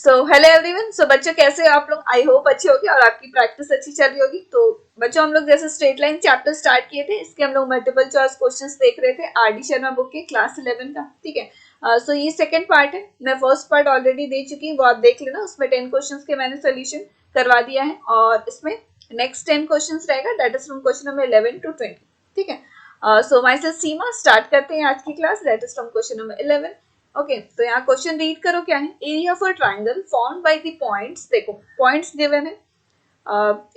So hello everyone. सो बच्चों कैसे हो आप लोग? आई होप अच्छे होगी और आपकी प्रैक्टिस अच्छी चल रही होगी। तो बच्चों हम लोग जैसे स्ट्रेट लाइन चैप्टर स्टार्ट किए थे, इसके हम लोग मल्टीपल चॉइस क्वेश्चंस देख रहे थे आर.डी. शर्मा बुक के क्लास 11 का। ठीक है। सो ये सेकंड पार्ट है। मैं फर्स्ट पार्ट ऑलरेडी दे चुकी हूँ, वो आप देख लेना। उसमें 10 क्वेश्चंस के मैंने सोल्यूशन करवा दिया है और इसमें नेक्स्ट 10 क्वेश्चंस रहेगा, that is from question number 11 to 20। ठीक है। सो माई सेल्फ सीमा, स्टार्ट करते हैं आज की class, that is from question number 11। Okay तो यहाँ क्वेश्चन रीड करो क्या है। Area of a triangle formed by the points, देखो पॉइंट्स गिवन है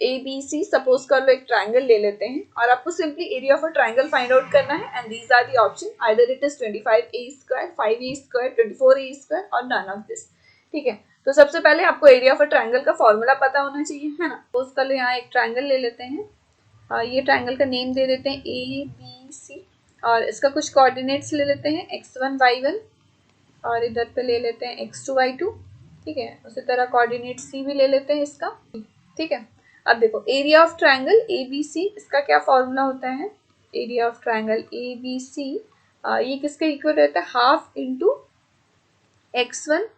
ए बी सी। सपोज कर लो एक ट्राइंगल ले लेते हैं और आपको simply area of a triangle find out करना है and these are the option, either it is 25a square, 5a square, 24a square और नन ऑफ दिस। ठीक है। तो सबसे पहले आपको एरिया ऑफ अ ट्राइंगल का फॉर्मूला पता होना चाहिए, है ना। सपोज कर लो यहाँ एक ट्राइंगल ले लेते हैं, ये ट्राइंगल का नेम दे देते हैं ए बी सी और इसका कुछ कोऑर्डिनेट्स ले लेते हैं x1 y1 और इधर पे ले लेते हैं x2 y2। ठीक है। उसी तरह कोऑर्डिनेट c भी ले लेते हैं इसका। ठीक है। अब देखो area of triangle A B C, इसका क्या फॉर्मूला होता है। Area of triangle A B C ये किसके इक्वल रहता है, हाफ इंटू x1।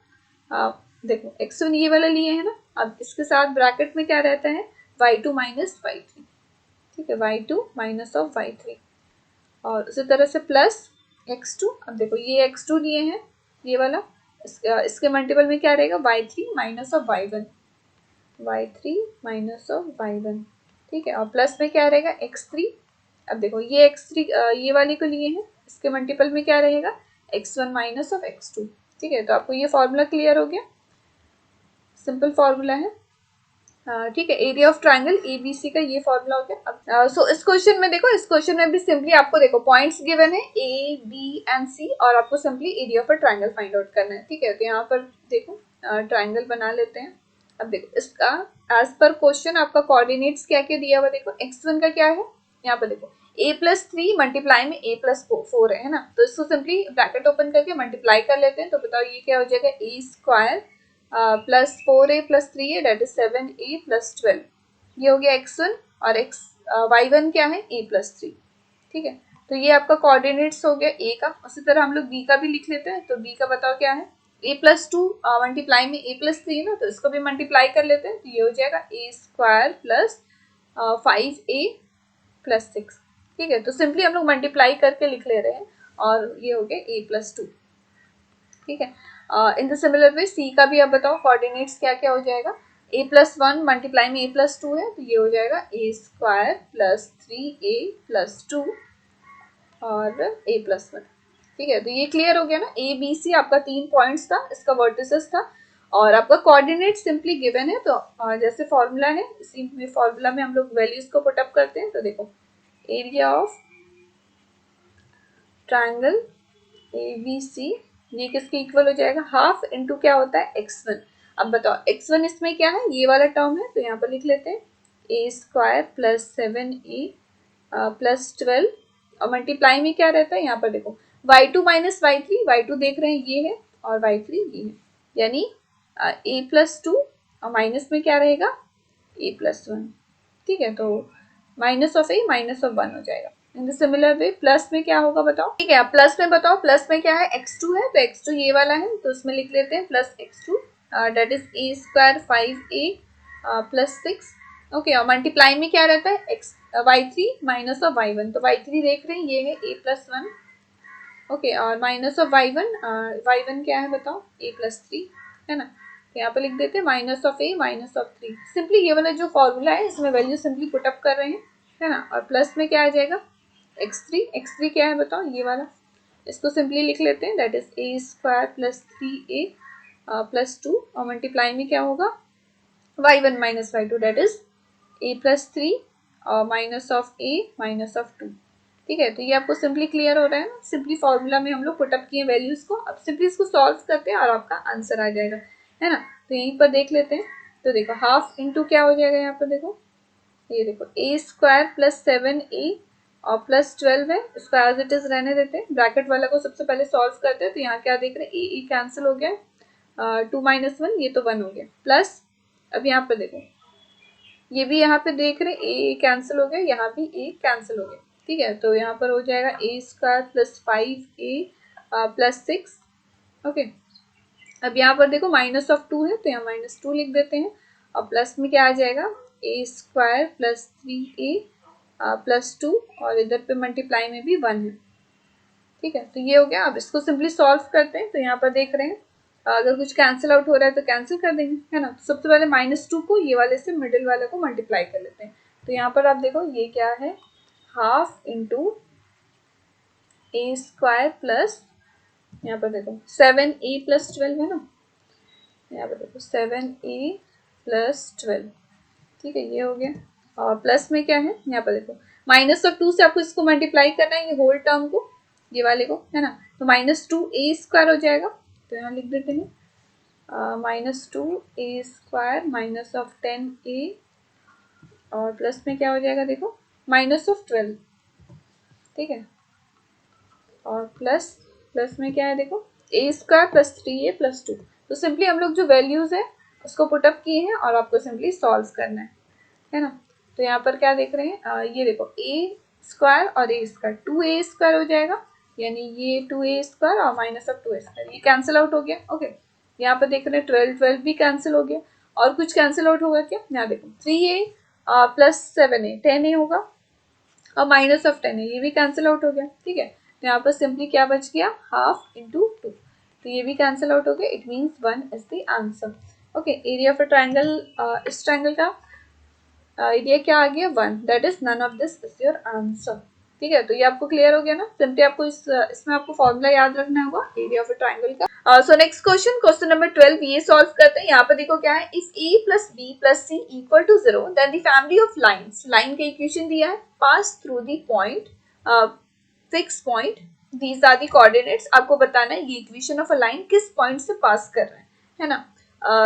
देखो x1 ये वाला लिए है ना, अब इसके साथ ब्रैकेट में क्या रहता है, y2 माइनस y3। ठीक है, y2 माइनस ऑफ y3 और उसी तरह से प्लस x2। अब देखो ये x2 लिए हैं ये वाला, इसके मल्टीपल में क्या रहेगा, y3 minus of y1, y3 minus of y1। ठीक है। और प्लस में क्या रहेगा x3। अब देखो ये x3 ये वाली को लिए हैं, इसके मल्टीपल में क्या रहेगा, x1 माइनस ऑफ x2। ठीक है। तो आपको ये फॉर्मूला क्लियर हो गया, सिंपल फॉर्मूला है। ठीक है। एरिया ऑफ ट्राइंगल एबीसी का ये फॉर्मूला हो गया। अब सो इस क्वेश्चन में देखो, इस क्वेश्चन में भी सिंपली आपको देखो पॉइंट्स गिवन है ए बी एंड सी और आपको simply area of a triangle find out करना है। ठीक है। तो यहाँ पर देखो ट्राइंगल बना लेते हैं। अब देखो इसका एज पर क्वेश्चन आपका कोऑर्डिनेट्स क्या क्या दिया हुआ, देखो x1 का क्या है, यहाँ पर देखो a+3 मल्टीप्लाई में a+4 है ना। तो इसको सिंपली ब्रैकेट ओपन करके मल्टीप्लाई कर लेते हैं। तो बताओ ये क्या हो जाएगा, a square plus 4a plus 3a that is 7a plus 12। ये हो गया x1 और y1 क्या है, a+3। ठीक है। तो ये आपका कोऑर्डिनेट्स हो गया a का। उसी तरह हम लोग b का भी लिख लेते हैं। तो b का बताओ क्या है, a+2 मल्टीप्लाई में a+3 है ना, तो इसको भी मल्टीप्लाई कर लेते हैं। तो ये हो जाएगा a square plus 5a plus 6। ठीक है। तो सिंपली हम लोग मल्टीप्लाई करके लिख ले रहे हैं और ये हो गया a+2। ठीक है। इन द सिमिलर वे सी का भी अब बताओ कोऑर्डिनेट्स क्या क्या हो जाएगा, a+1 मल्टीप्लाई में a+2 है, तो ये हो जाएगा a square plus 3a plus 2 और a+1। ठीक है। तो ये क्लियर हो गया ना। ए बी सी आपका 3 पॉइंट्स था, इसका वर्टिसेस था और आपका कोऑर्डिनेट सिंपली गिवन है। तो जैसे फॉर्मूला है, इसी में फॉर्मूला में हम लोग वैल्यूज को पुट अप करते हैं। तो देखो area of triangle A B C ये किसके इक्वल हो जाएगा, हाफ इंटू क्या होता है x1। अब बताओ x1 इसमें क्या है, ये वाला टर्म है, तो यहाँ पर लिख लेते हैं a square plus 7a plus 12 और मल्टीप्लाई में क्या रहता है, यहाँ पर देखो y2 माइनस y3, y2 देख रहे हैं ये है और y3 ये है, यानी a+2 और माइनस में क्या रहेगा a+1। ठीक है। तो minus of a minus of 1 हो जाएगा। इन द सिमिलर वे प्लस में क्या होगा बताओ। ठीक है। प्लस में बताओ, प्लस में क्या है, x2 है, तो x2 ये वाला है, तो उसमें लिख लेते हैं plus x2 that is a square 5a plus 6। Okay. और मल्टीप्लाई में क्या रहता है, y3 माइनस ऑफ y1, तो y3 देख रहे हैं ये है a+1। ओके। और माइनस ऑफ y1 क्या है बताओ, a+3 है ना। तो यहाँ पे लिख देते हैं minus of a minus of 3। Simply ये वाला जो फॉर्मूला है इसमें वैल्यू सिंपली पुट अप कर रहे हैं, है ना। और प्लस में क्या आ जाएगा x3 क्या है बताओ, ये वाला, इसको सिंपली लिख लेते हैं that is a square plus 3a plus 2 और मल्टीप्लाई में क्या होगा y1 minus y2 date is a+3 और minus of a minus of 2। ठीक है। तो ये आपको सिंपली क्लियर हो रहा है ना, सिंपली फॉर्मूला में हम लोग पुटअप किए वैल्यूज को, अब सिंपली इसको सॉल्व करते हैं और आपका आंसर आ जाएगा, है ना। तो यहीं पर देख लेते हैं। तो देखो हाफ इंटू क्या हो जाएगा, यहाँ पर देखो ये देखो a स्क्वायर प्लस 7a और प्लस 12 है, इसको एज इट इज रहने देते हैं। ब्रैकेट वाला को सबसे पहले सॉल्व करते हैं। तो यहाँ क्या देख रहे हैं, ए कैंसिल हो गया, 2 माइनस 1 ये तो 1 हो गया, प्लस अब यहाँ पर देखो ये भी यहाँ पे देख रहे हैं a कैंसिल हो गया, यहाँ भी a कैंसिल हो गया। ठीक है। तो यहाँ पर हो जाएगा a square plus 5a plus 6। Okay. अब यहाँ पर देखो माइनस ऑफ 2 है तो यहाँ -2 लिख देते हैं और प्लस में क्या आ जाएगा a² प्लस 3a प्लस 2 और इधर पे मल्टीप्लाई में भी 1 है। ठीक है, तो ये हो गया। अब इसको सिंपली सॉल्व करते हैं। तो यहाँ पर देख रहे हैं अगर कुछ कैंसिल आउट हो रहा है तो कैंसिल कर देंगे, है ना। तो सबसे पहले -2 को ये वाले से मिडिल वाले को मल्टीप्लाई कर लेते हैं। तो यहाँ पर आप देखो ये क्या है, हाफ इंटू a² प्लस, यहाँ पर देखो 7a प्लस 12 है ना, यहाँ पर देखो 7a प्लस 12। ठीक है, ये हो गया। और प्लस में क्या है, यहाँ पर देखो -2 से आपको इसको मल्टीप्लाई करना है, ये होल टर्म को, ये वाले को, है ना। तो -2a² हो जाएगा। तो यहाँ लिख देते हैं -2a² माइनस ऑफ 10a और प्लस में क्या हो जाएगा देखो -12। ठीक है, और प्लस में क्या है देखो a² प्लस 3a प्लस 2। तो सिंपली हम लोग जो वैल्यूज है उसको पुटअप किए हैं और आपको सिंपली सॉल्व करना है ना। तो यहाँ पर क्या देख रहे हैं, ये देखो a² और a², 2a² हो जाएगा, यानी ये 2a² और माइनस ऑफ 2a², ये कैंसिल आउट हो गया। ओके, यहाँ पर देख रहे हैं 12 भी कैंसिल हो गया। और कुछ कैंसिल आउट होगा क्या, यहाँ देखो 3a प्लस 7a 10a होगा और माइनस ऑफ 10 है, ये भी कैंसिल आउट हो गया। ठीक है, तो यहाँ पर सिंपली क्या बच गया, हाफ इंटू 2, तो ये भी कैंसिल आउट हो गया। It means 1 is the answer. Okay, area of a triangle, इस ट्राइंगल का एरिया क्या आ गया, 1, that is none of this is your answer. ठीक है, तो ये आपको क्लियर हो गया ना। सिंपली आपको इसमें आपको फॉर्मूला याद रखना होगा एरिया ऑफ अ ट्राइंगल का। सो नेक्स्ट क्वेश्चन नंबर 12 ये सॉल्व करते हैं। यहाँ पर देखो क्या है, if a plus b plus c equal to 0 then the family of lines, line का इक्वेशन दिया है, pass through the point fix point, these are the coordinates. आपको बताना है ये इक्वेशन ऑफ अ लाइन किस पॉइंट से पास कर रहे हैं, है ना।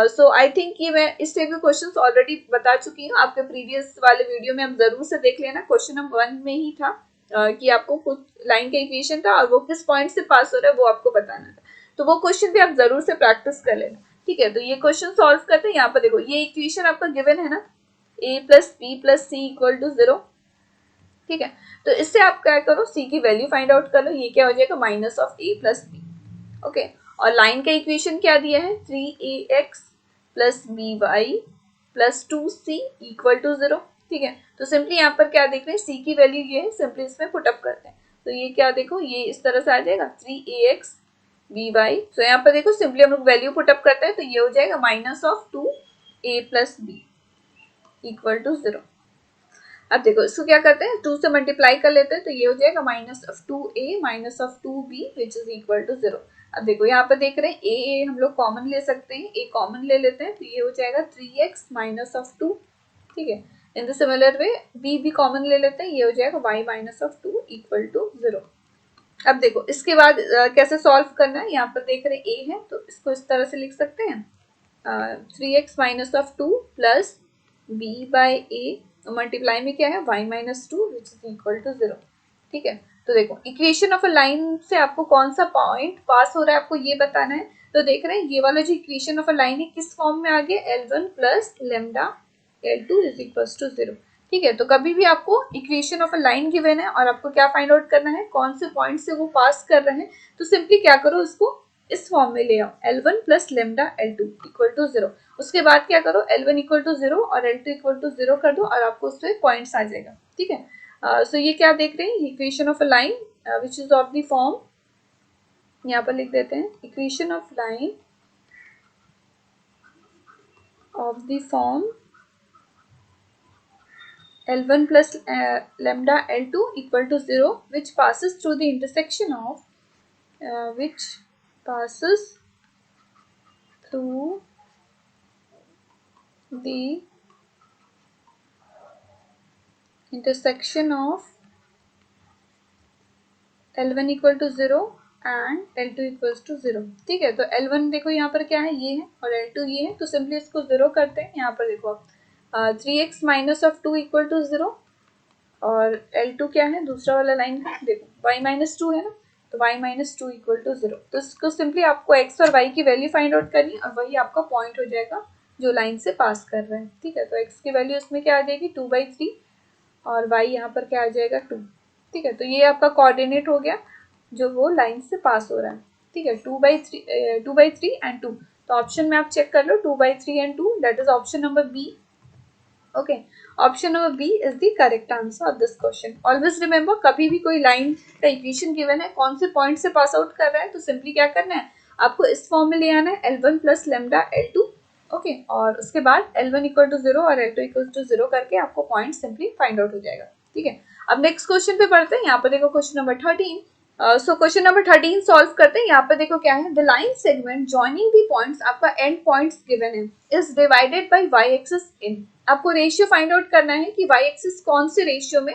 सो आई थिंक ये मैं इस टाइप के क्वेश्चंस ऑलरेडी बता चुकी हूँ आपके प्रीवियस वाले वीडियो में, आप जरूर से देख लेना। क्वेश्चन नंबर 1 में ही था कि आपको कुछ लाइन का इक्वेशन था और वो किस पॉइंट से पास हो रहा है वो आपको बताना था। तो वो क्वेश्चन भी आप जरूर से प्रैक्टिस कर लेना। ठीक है, तो ये क्वेश्चन सॉल्व करते हैं। यहाँ पर देखो ये इक्वेशन आपका गिवन है ना, a plus B plus C equal to 0। ठीक है, तो इससे आप क्या करो, c की वैल्यू फाइंड आउट कर लो। ये क्या हो जाएगा, minus of a plus B. Okay, और लाइन का इक्वेशन क्या दिया है, 3ax plus by plus 2c equal to 0। ठीक है, तो सिंपली यहाँ पर क्या देख रहे हैं, c की वैल्यू ये है, सिंपली इसमें पुटअप करते हैं। तो ये क्या देखो, ये इस तरह से आ जाएगा 3ax by। तो यहाँ पर देखो सिंपली हम लोग वैल्यू पुटअप करते हैं, तो ये हो जाएगा minus of 2a plus B equal to 0। अब देखो इसको क्या करते हैं, 2 से मल्टीप्लाई कर लेते हैं, तो ये हो जाएगा minus of 2a minus of 2b which is equal to 0। अब देखो यहाँ पर देख रहे हैं a हम लोग कॉमन ले सकते हैं, a कॉमन ले लेते हैं, तो ये हो जाएगा 3x माइनस ऑफ 2। ठीक है, in the similar way b भी कॉमन ले लेते हैं, ये हो जाएगा y minus of 2 equal to 0। अब देखो इसके बाद कैसे सॉल्व करना है, यहाँ पर देख रहे हैं a है तो इसको इस तरह से लिख सकते हैं, 3x minus of 2 plus b by a, multiply में क्या है y minus 2 which is equal to 0। ठीक है, तो देखो इक्वेशन ऑफ अ लाइन से आपको कौन सा पॉइंट पास हो रहा है आपको ये बताना है। तो देख रहे हैं ये वाला जो इक्वेशन ऑफ अ लाइन है किस फॉर्म में आ गया, L1 plus lambda L2 is equal to 0। ठीक है, तो कभी भी आपको equation of a line given है और आपको क्या फाइंड आउट करना है, कौन से पॉइंट से वो पास कर रहे हैं, तो सिंपली क्या करो इसको इस फॉर्म में ले आओ, L1 plus lambda L2 equal to 0। उसके बाद क्या करो, L1 इक्वल टू 0 और L2 इक्वल टू 0 कर दो और आपको उससे पॉइंट्स आ जाएगा। ठीक है, सो ये क्या देख रहे हैं, equation of a line which is of the form, यहाँ पर लिख देते हैं equation of line of the form L1 plus lambda L2 equal to 0 which passes through the intersection of which passes through the intersection of L1 equal to 0 and L2 equals to 0। ठीक है, तो L1 देखो यहाँ पर क्या है, ये है, और L2 ये है, तो सिंपली इसको 0 करते हैं। यहाँ पर देखो आप 3x minus of 2 equal to 0 और L2 क्या है, दूसरा वाला लाइन का देखो y माइनस 2 है ना, तो y माइनस 2 इक्वल टू 0। तो इसको सिंपली आपको x और y की वैल्यू फाइंड आउट करनी है और वही आपका पॉइंट हो जाएगा जो लाइन से पास कर रहे हैं। ठीक है, तो x की वैल्यू इसमें क्या आ जाएगी 2/3 और y यहाँ पर क्या आ जाएगा 2। ठीक है, तो ये आपका कोऑर्डिनेट हो गया जो वो लाइन से पास हो रहा है। ठीक है, 2/3 एंड 2, तो ऑप्शन में आप चेक कर लो 2/3 and 2, that is option number B. Okay, option number B is the correct answer of this question. Always remember, कभी भी कोई लाइन का इक्वेशन गिवन है, कौन से पॉइंट से पास आउट कर रहा है, तो सिंपली क्या करना है, आपको इस फॉर्म में ले आना है L1 plus lambda L2. Okay, और उसके बाद L1 इक्वल टू 0 और L2 इक्वल टू 0 करके आपको पॉइंट सिंपली फाइंड आउट हो जाएगा. ठीक है, अब नेक्स्ट क्वेश्चन पे पढ़ते हैं. यहाँ पर देखो क्वेश्चन नंबर 13. सो क्वेश्चन नंबर 13 सॉल्व करते हैं. यहाँ पे देखो क्या है, the line segment joining the points, आपका एंड पॉइंट्स गिवन है, is divided by y axis इन. आपको रेशियो फाइंड आउट करना है कि y एक्सिस कौन से रेशियो में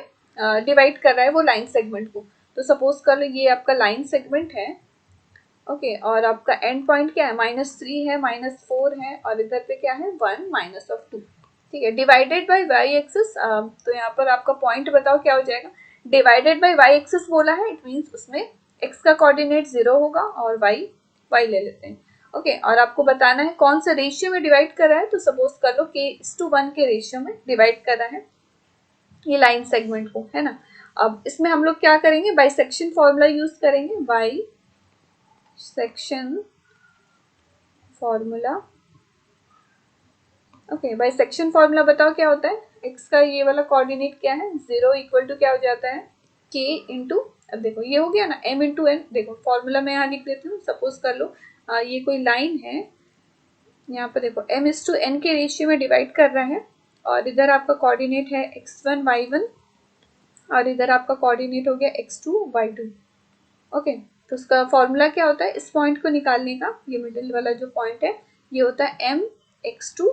डिवाइड कर रहा है वो लाइन सेगमेंट को. तो सपोज कर लो ये आपका लाइन सेगमेंट है. ओके, और आपका एंड पॉइंट क्या है, -3 है, -4 है, और इधर पे क्या है 1 -2. ठीक है, डिवाइडेड बाय y एक्सिस. तो यहाँ पर आपका पॉइंट बताओ क्या हो जाएगा. डिवाइडेड बाय y एक्सिस बोला है, इट मीन्स उसमें x का कोऑर्डिनेट 0 होगा और y ले लेते हैं. ओके, और आपको बताना है कौन सा रेशियो में डिवाइड कर रहा है. तो सपोज कर लो k:1 के रेशियो में डिवाइड कर रहा है ये लाइन सेगमेंट को, है ना. अब इसमें हम लोग क्या करेंगे, बाइसेक्शन फॉर्मूला यूज करेंगे. Bisection formula. Okay, bisection formula बताओ क्या होता है. x का ये वाला कोऑर्डिनेट क्या है, 0 इक्वल टू क्या हो जाता है, k इंटू, अब देखो ये हो गया ना, m इंटू n. देखो फॉर्मूला मैं यहाँ लिख देती हूँ. सपोज कर लो ये कोई लाइन है, यहाँ पर देखो m:n के रेशियो में डिवाइड कर रहा है, और इधर आपका कोऑर्डिनेट है x1 y1, और इधर आपका कोऑर्डिनेट हो गया x2 y2. ओके, तो उसका फॉर्मूला क्या होता है, इस पॉइंट को निकालने का, ये मिडिल वाला जो पॉइंट है ये होता है m(x2)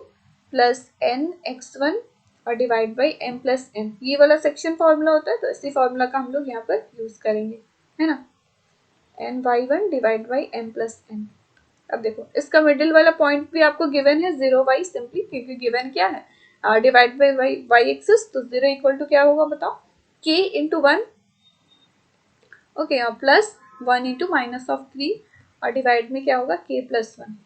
प्लस n(x1) और divide by m plus n. ये वाला सेक्शन फॉर्मूला होता है, तो इसी फॉर्मूला का हम लोग यहाँ पर यूज करेंगे, है ना. n/1 divide by m plus n. अब देखो इसका मिडिल वाला पॉइंट भी आपको गिवन है 0y, सिंपली क्योंकि गिवन क्या है, डिवाइड बाई y एक्सिस. तो 0 इक्वल टू क्या होगा बताओ, k इंटू 1. ओके, और प्लस 1 इंटू -3, और डिवाइड में क्या होगा k प्लस 1.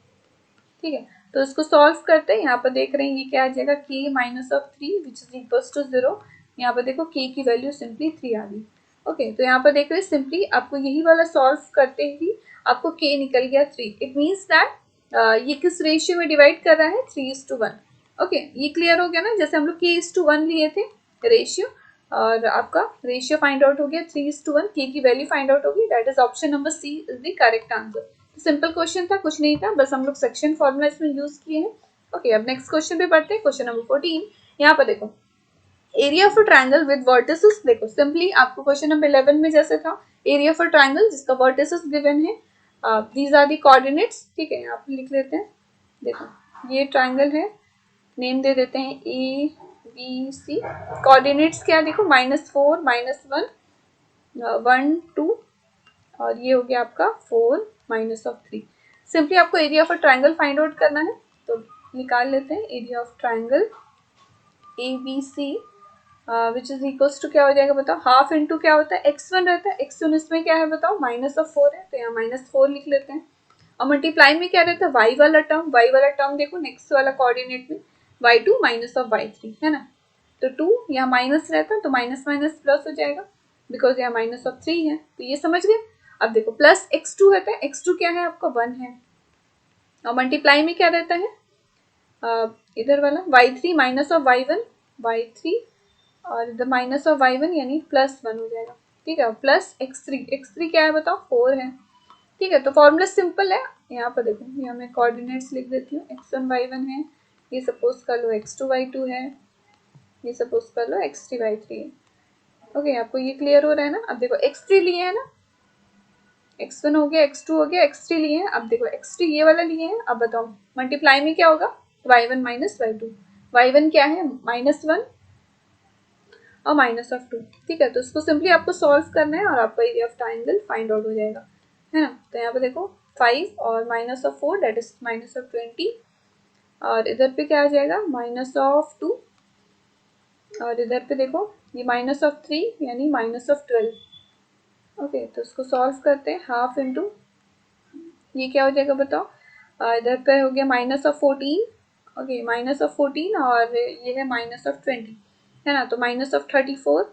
ठीक है, तो इसको सॉल्व करते हैं. यहाँ पर देख रहे हैं ये क्या आ जाएगा, k -3 which is equals to 0. यहाँ पर देखो k की वैल्यू सिंपली 3 आ गई. ओके, तो यहाँ पर देख रहे हैं सिंपली आपको यही वाला सॉल्व करते ही आपको k निकल गया 3. इट मीन्स दैट ये किस रेशियो में डिवाइड कर रहा है, 3:1. ओके, ये क्लियर हो गया ना. जैसे हम लोग k:1 लिए थे रेशियो, और आपका रेशियो फाइंड आउट हो गया 3:1, k की वैल्यू फाइंड आउट होगी. That is option number C is the correct answer. Simple question था, कुछ नहीं था, बस हम लोग सेक्शन फॉर्मूला इसमें यूज किए हैं. ओके, अब नेक्स्ट क्वेश्चन पे पढ़ते हैं. Question number 14. यहाँ पर देखो area of a triangle with vertices. देखो सिंपली आपको क्वेश्चन नंबर 11 में जैसे था, एरिया ऑफ अ ट्रायंगल जिसका वर्टिसेस गिवन है, दीज आर दी कोऑर्डिनेट्स. ठीक है, यहाँ पे लिख लेते हैं. देखो ये ट्रायंगल है, नेम दे देते हैं ए बी सी. कोऑर्डिनेट्स क्या देखो, -4 -1 1 2, और ये हो गया आपका 4 -3. सिंपली आपको area of a triangle find out करना है, तो निकाल लेते हैं area of triangle A B C which is equals to क्या हो जाएगा बताओ, हाफ इंटू क्या होता है, x1 रहता है. x1 इसमें क्या है बताओ, -4 है, तो यहाँ -4 लिख लेते हैं. और मल्टीप्लाई में क्या रहता है, y वाला टर्म देखो नेक्स्ट वाला कोऑर्डिनेट में y2 -y3, है ना. तो 2 यहाँ माइनस रहता है, तो माइनस माइनस प्लस हो जाएगा, बिकॉज यहाँ -3 है. तो ये समझ गए. अब देखो प्लस x2 रहता है, x2 क्या है आपका 1 है, और मल्टीप्लाई में क्या रहता है इधर वाला y3 -y1 y3, और इधर -y1 यानी +1 हो जाएगा. ठीक है, प्लस x3 क्या है बताओ, 4 है. ठीक है, तो फॉर्मूला सिंपल है. यहाँ पर देखो, यहाँ मैं कोऑर्डिनेट्स लिख देती हूँ. x1 y1 है, ये सपोज कर लो x2 y2 है, ये सपोज कर लो x3 y3 है. ओके, आपको ये क्लियर हो रहा है ना. अब देखो x3 लिए है ना, x1 हो गया, x2 हो गया, x3 लिए हैं. अब देखो x3 ये वाला लिए हैं. अब बताओ मल्टीप्लाई में क्या होगा, y1 y2. y1 क्या है, -1 और -2. ठीक है, तो इसको सिंपली आपको सॉल्व करना है, और आपका area of triangle find out हो जाएगा, है ना. तो यहाँ पे देखो 5 और -4 दैट इज -20, और इधर पे क्या आ जाएगा, -2, और इधर पे देखो ये -3 यानी -12. ओके, तो इसको सॉल्व करते हैं. हाफ इंटू ये क्या हो जाएगा बताओ, इधर पे हो गया -14. ओके, -14, और ये है -20, है ना, तो -34.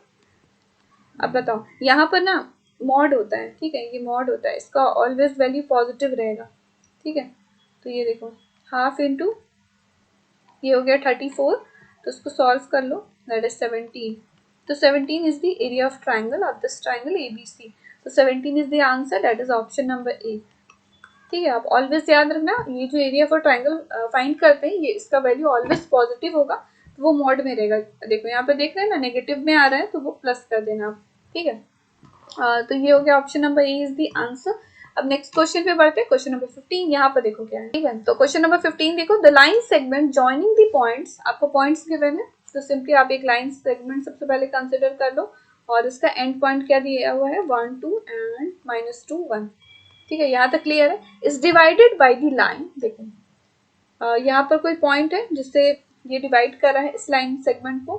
अब बताओ यहाँ पर ना मॉड होता है. ठीक है, ये मॉड होता है, इसका ऑलवेज वैल्यू पॉजिटिव रहेगा. ठीक है, तो ये देखो हाफ इंटू ये हो गया 34, तो उसको सॉल्व कर लो, दैट इज 17। तो 17 is the area of triangle of this triangle ABC। तो 17 is the answer, that is option number A. ठीक है, आप ऑलवेज याद रखना ये जो एरिया फॉर ट्राइंगल फाइंड करते हैं, ये इसका वैल्यू ऑलवेज पॉजिटिव होगा, तो वो मॉड में रहेगा। देखो यहाँ पे देख रहे हैं ना, नेगेटिव में आ रहा है तो वो प्लस कर देना आप। ठीक है, तो ये हो गया option number A is the answer. अब नेक्स्ट क्वेश्चन पे बढ़ते हैं, क्वेश्चन नंबर 15। यहाँ पर देखो क्या है। ठीक है, तो क्वेश्चन नंबर 15 देखो, the line segment joining the points, आपको पॉइंट्स गिवन है, तो सिंपली आप एक लाइन सेगमेंट सबसे पहले कंसिडर कर लो, और इसका एंड पॉइंट क्या दिया हुआ है, 1 2 एंड -2 1। ठीक है, यहाँ तक क्लियर है। Is divided by the line, देखो यहाँ पर कोई पॉइंट है जिससे ये डिवाइड कर रहा है इस लाइन सेगमेंट को,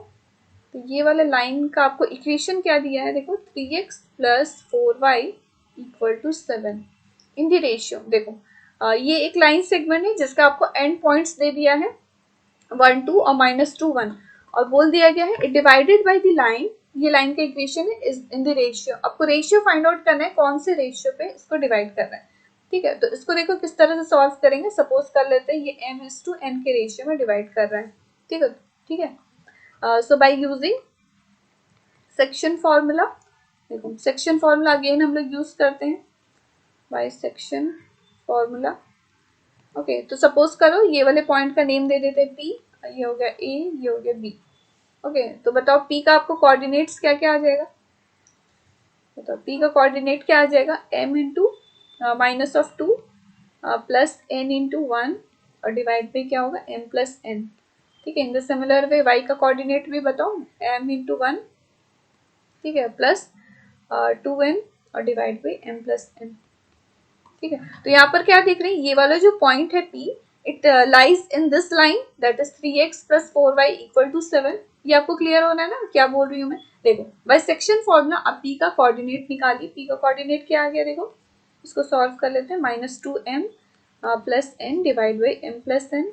तो ये वाले लाइन का आपको इक्वेशन क्या दिया है, देखो 3x + 4y = 7 in the ratio. देखो ये एक लाइन सेगमेंट है जिसका आपको एंड पॉइंट्स दे दिया है 1 2 और -2 1, और बोल दिया गया है it divided by the line, ये लाइन का इक्वेशन है इज इन द रेशियो। आपको रेशियो फाइंड आउट करना है, कौन से रेशियो पे इसको डिवाइड करना है। ठीक है, तो इसको देखो किस तरह से सॉल्व करेंगे। सपोज कर लेते हैं ये m/n के रेशियो में डिवाइड कर रहा है। ठीक है, ठीक है, so by using section formula, देखो सेक्शन फॉर्मूला अगेन हम लोग यूज करते हैं, बाय सेक्शन फॉर्मूला। ओके, तो सपोज करो ये वाले पॉइंट का नेम दे देते हैं P, ये हो गया A, ये हो गया B। ओके, तो बताओ P का आपको कोऑर्डिनेट्स क्या क्या आ जाएगा, बताओ P का कोऑर्डिनेट क्या आ जाएगा, m into -2 plus n into 1 और डिवाइड पे क्या होगा m प्लस n। ठीक है, in the similar way y का कोऑर्डिनेट भी बताओ, m इंटू 1, ठीक है, प्लस 2n और divide by m plus n। ठीक है, तो यहाँ पर क्या देख रहे हैं, ये वाला जो पॉइंट है P, it lies in this line, that is 3x + 4y = 7। ये आपको क्लियर होना है ना क्या बोल रही हूँ मैं। देखो बाय सेक्शन फॉर्मूला अब P का कोऑर्डिनेट निकालिए। P का कोऑर्डिनेट क्या आ गया, देखो इसको सॉल्व कर लेते हैं, -2m plus n divide by m plus n,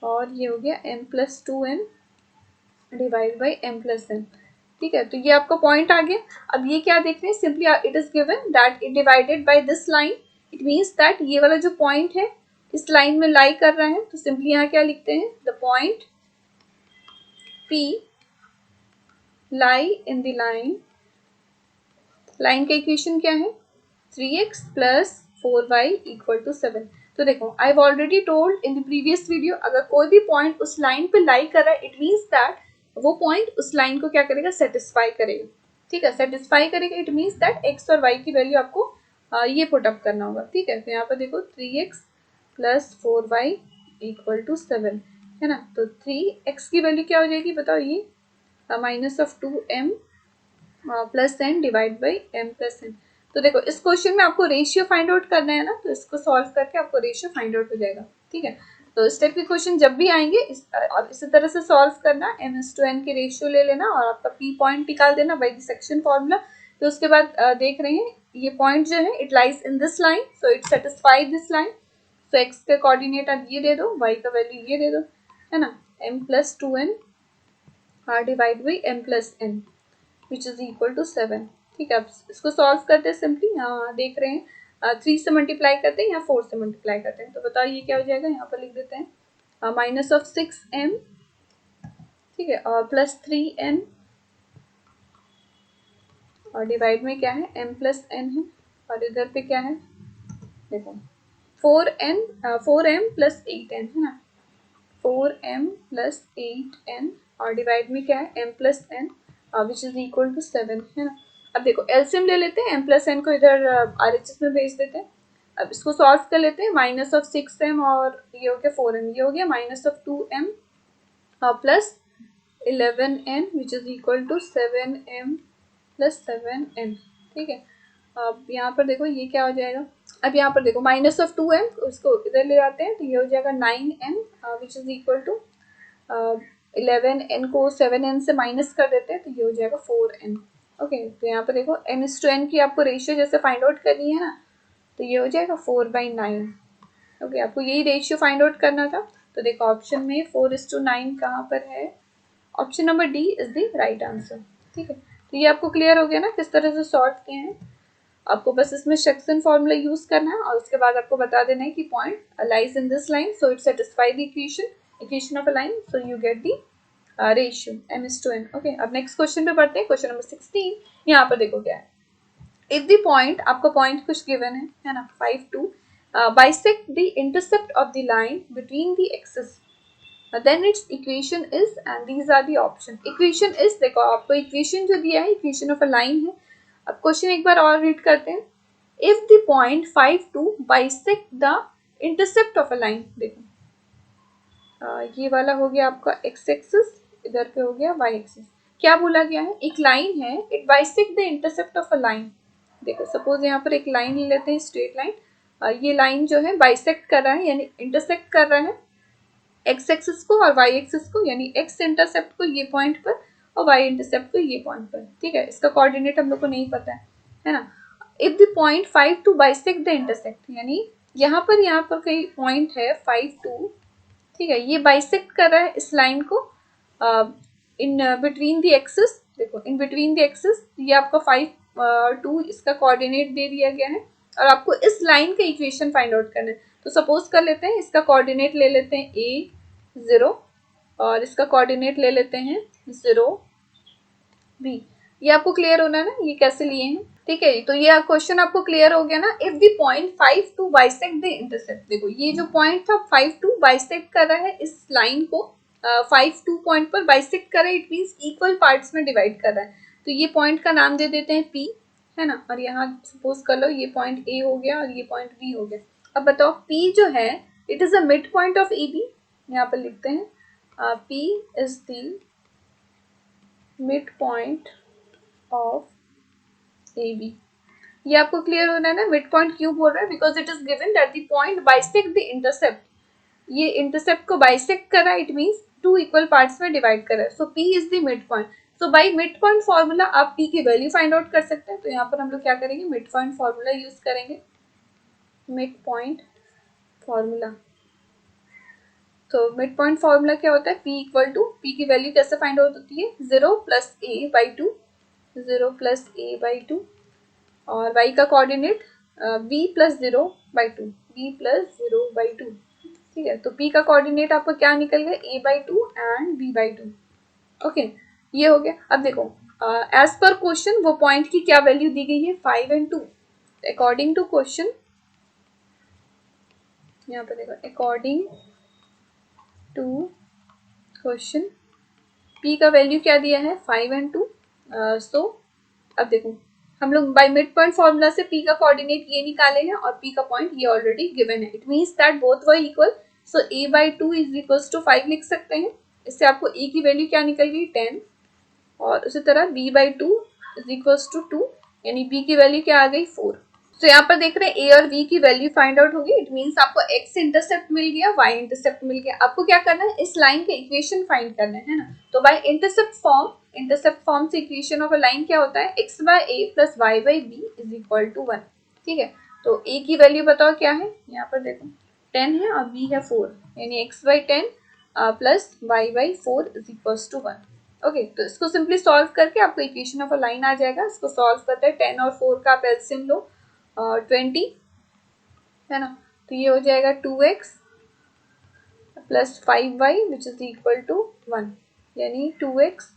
और ये हो गया m + 2n divide by m plus n। ठीक है, तो ये आपका पॉइंट आ गया। अब ये क्या देख रहे हैं, simply it is given that it divided by this line, it means that ये वाला जो पॉइंट है इस लाइन में लाई कर रहा है, तो सिंपली यहाँ क्या लिखते हैं, the point P lie in the line, line का इक्वेशन क्या है 3x + 4y = 7। तो देखो I have already told in the previous video, अगर कोई भी पॉइंट उस लाइन पे लाई कर रहा है, इट मींस दैट वो पॉइंट उस लाइन को क्या करेगा, सेटिस्फाई करेगा। ठीक है, सेटिस्फाई करेगा, इट मींस दैट x और y की वैल्यू आपको ये पुट अप करना होगा। ठीक है, तो यहाँ पर देखो 3x + 4y = 7 है ना, तो 3x की वैल्यू क्या हो जाएगी बताओ, ये -2m plus n divide by m plus n। तो देखो इस क्वेश्चन में आपको रेशियो फाइंड आउट करना है ना, तो इसको सॉल्व करके आपको रेशियो फाइंड आउट हो जाएगा। ठीक है, तो इस टाइप के क्वेश्चन जब भी आएंगे अब इसी तरह से सॉल्व करना, m/n के रेशियो ले लेना और आपका p पॉइंट निकाल देना बाई द सेक्शन फॉर्मूला। तो उसके बाद देख रहे हैं ये पॉइंट जो है it lies in this line, so it satisfy this line, so x के कोऑर्डिनेट आप ये दे दो, y का वैल्यू ये दे दो, है ना, m + 2n divide by m plus n which is equal to 7। ठीक है, अब इसको सॉल्व करते हैं सिंपली, यहाँ देख रहे हैं 3 से मल्टीप्लाई करते हैं या 4 से मल्टीप्लाई करते हैं, तो बताओ ये क्या हो जाएगा, यहाँ पर लिख देते हैं -6m, ठीक है, और +3n और डिवाइड में क्या है m प्लस n है, और इधर पे क्या है देखो 4m + 8n है ना, 4m + 8n और डिवाइड में क्या है m plus n which is equal to 7 है ना। अब देखो एलसीएम ले लेते हैं, m प्लस n को इधर RHS में भेज देते हैं। अब इसको सॉल्व कर लेते हैं, -6m और ये हो गया 4m, ये हो गया -2m plus 11n which is equal to 7m + 7n। ठीक है, अब यहाँ पर देखो ये क्या हो जाएगा, अब यहाँ पर देखो -2m उसको इधर ले जाते हैं, तो ये हो जाएगा 9m which is equal to 11n को 7n से माइनस कर देते हैं, तो ये हो जाएगा 4n। ओके, तो यहाँ पर देखो n/n की आपको रेशियो जैसे फाइंड आउट करनी है ना, तो ये हो जाएगा 4/9। ओके, आपको यही रेशियो फाइंड आउट करना था, तो देखो ऑप्शन में 4:9 कहाँ पर है, option number D is the right answer. ठीक है, तो ये आपको क्लियर हो गया ना किस तरह से सॉल्व किए हैं। आपको बस इसमें सेक्शन फॉर्मूला यूज करना है और उसके बाद आपको बता देना है कि point lies in this line, so it satisfy the equation of a line, so you get the ratio m/n। Okay, अब नेक्स्ट क्वेश्चन पे बढ़ते हैं। क्वेश्चन नंबर 16, यहाँ पर देखो क्या है। इफ द पॉइंट, आपका पॉइंट कुछ गिवन है ना, 5 2 bisect the intercept of the line between the axis, then its equation is, and these are the option। equation is, देखो आपको equation जो दिया है equation of a line है। अब क्वेश्चन एक बार और रीड करते हैं। if the point 5 2 bisect the intercept of a line, देखो ये वाला हो गया आपका x एक्सिस, इधर पे हो गया y एक्सिस। क्या बोला गया है, एक लाइन है, it bisect the intercept of a line. देखो सपोज यहाँ पर एक लाइन ले लेते हैं, स्ट्रेट लाइन। ये लाइन जो है बाइसेक्ट कर रहा है, यानी इंटरसेक्ट कर रहा है एक्स एक्सिस को और वाई एक्सिस को, यानी एक्स इंटरसेप्ट को ये पॉइंट पर और वाई इंटरसेप्ट को ये पॉइंट पर। ठीक है, इसका कोऑर्डिनेट हम लोग को नहीं पता है ना। If the point 5 2 bisect the intersect, यानी यहाँ पर कई पॉइंट है 5 2, ठीक है, ये बाइसेक्ट कर रहा है इस लाइन को इन बिटवीन द एक्सिस। देखो इन बिटवीन द एक्सिस, ये आपका 5 2 इसका कोऑर्डिनेट दे दिया गया है और आपको इस लाइन का इक्वेशन फाइंड आउट करना है। तो सपोज कर लेते हैं इसका कोऑर्डिनेट ले लेते हैं a 0 और इसका कोऑर्डिनेट ले लेते हैं 0 b। ये आपको क्लियर होना है ना, ये कैसे लिए हैं। ठीक है, तो ये क्वेश्चन आपको क्लियर हो गया ना। If the point 5 2 bisect the intercept, देखो ये जो पॉइंट था 5 2 बाइसेक्ट कर रहा है इस लाइन को, 5 2 पॉइंट पर बाइसेक्ट कर रहा है, इट मींस इक्वल पार्ट्स में डिवाइड कर रहा है। तो ये पॉइंट का नाम दे देते हैं p, है ना। और यहाँ सपोज कर लो ये पॉइंट a हो गया और ये पॉइंट b हो गया। अब बताओ p जो है it is a mid point of ab, यहाँ पर लिखते हैं p is the mid point of AB। ये आपको क्लियर होना है ना, मिड पॉइंट क्यों बोल रहा है, because it is given that the point bisect the intercept. ये इंटरसेप्ट को बाइसेक्ट कर रहा है, it means two equal parts में डिवाइड कर रहा है। So P is the mid point. So by mid point formula आप P की वैल्यू फाइंड आउट कर सकते हैं। तो यहाँ पर हम लोग क्या करेंगे, मिड पॉइंट फॉर्मूला यूज करेंगे, मिड पॉइंट फॉर्मूला। तो मिड पॉइंट फॉर्मूला क्या होता है, P इक्वल टू, P की वैल्यू कैसे फाइंड आउट होती है, 0 plus a by 2, 0 plus a by 2 और y का coordinate b plus 0 by 2, b plus 0 by 2। ठीक है, तो p का कोऑर्डिनेट आपको क्या निकल गया, a by 2 and b by 2। Okay, ये हो गया। अब देखो एज पर क्वेश्चन वो पॉइंट की क्या वैल्यू दी गई है, 5 एंड 2। अकॉर्डिंग टू क्वेश्चन, यहाँ पर देखो अकॉर्डिंग टू क्वेश्चन p का वैल्यू क्या दिया है, 5 एंड 2। सो अब देखो हम लोग बाय मिड पॉइंट फॉर्मूला से p का कोऑर्डिनेट ये निकाले हैं और p का पॉइंट ये ऑलरेडी गिवन है। It means that both were equal, so a by 2 is equals to 5 लिख सकते हैं। इससे आपको a की वैल्यू क्या निकल गई, 10, और उसी तरह b by 2 is equals to 2, यानी b की वैल्यू क्या आ गई, 4। तो यहाँ पर देख रहे हैं a और v की वैल्यू फाइंड आउट होगी। इट मींस आपको x इंटरसेप्ट मिल गया, y इंटरसेप्ट मिल गया। आपको क्या करना है, इस लाइन के इक्वेशन फाइंड करना है ना। तो बाय इंटरसेप्ट फॉर्म से इक्वेशन ऑफ अ लाइन क्या होता है, x by a plus y by b is equal to 1। ठीक है, तो a की वैल्यू बताओ क्या है, यहाँ पर देखो 10 है और b है 4, यानी x by 10 plus y by 4 is equal to 1। Okay, तो इसको सिंपली सॉल्व करके आपको इक्वेशन ऑफ अ लाइन आ जाएगा। इसको सॉल्व करते हैं, 10 और 4 का आप एलसीएम लो, 20 है ना। तो ये हो जाएगा 2x plus 5y which is equal to 1, यानी 2x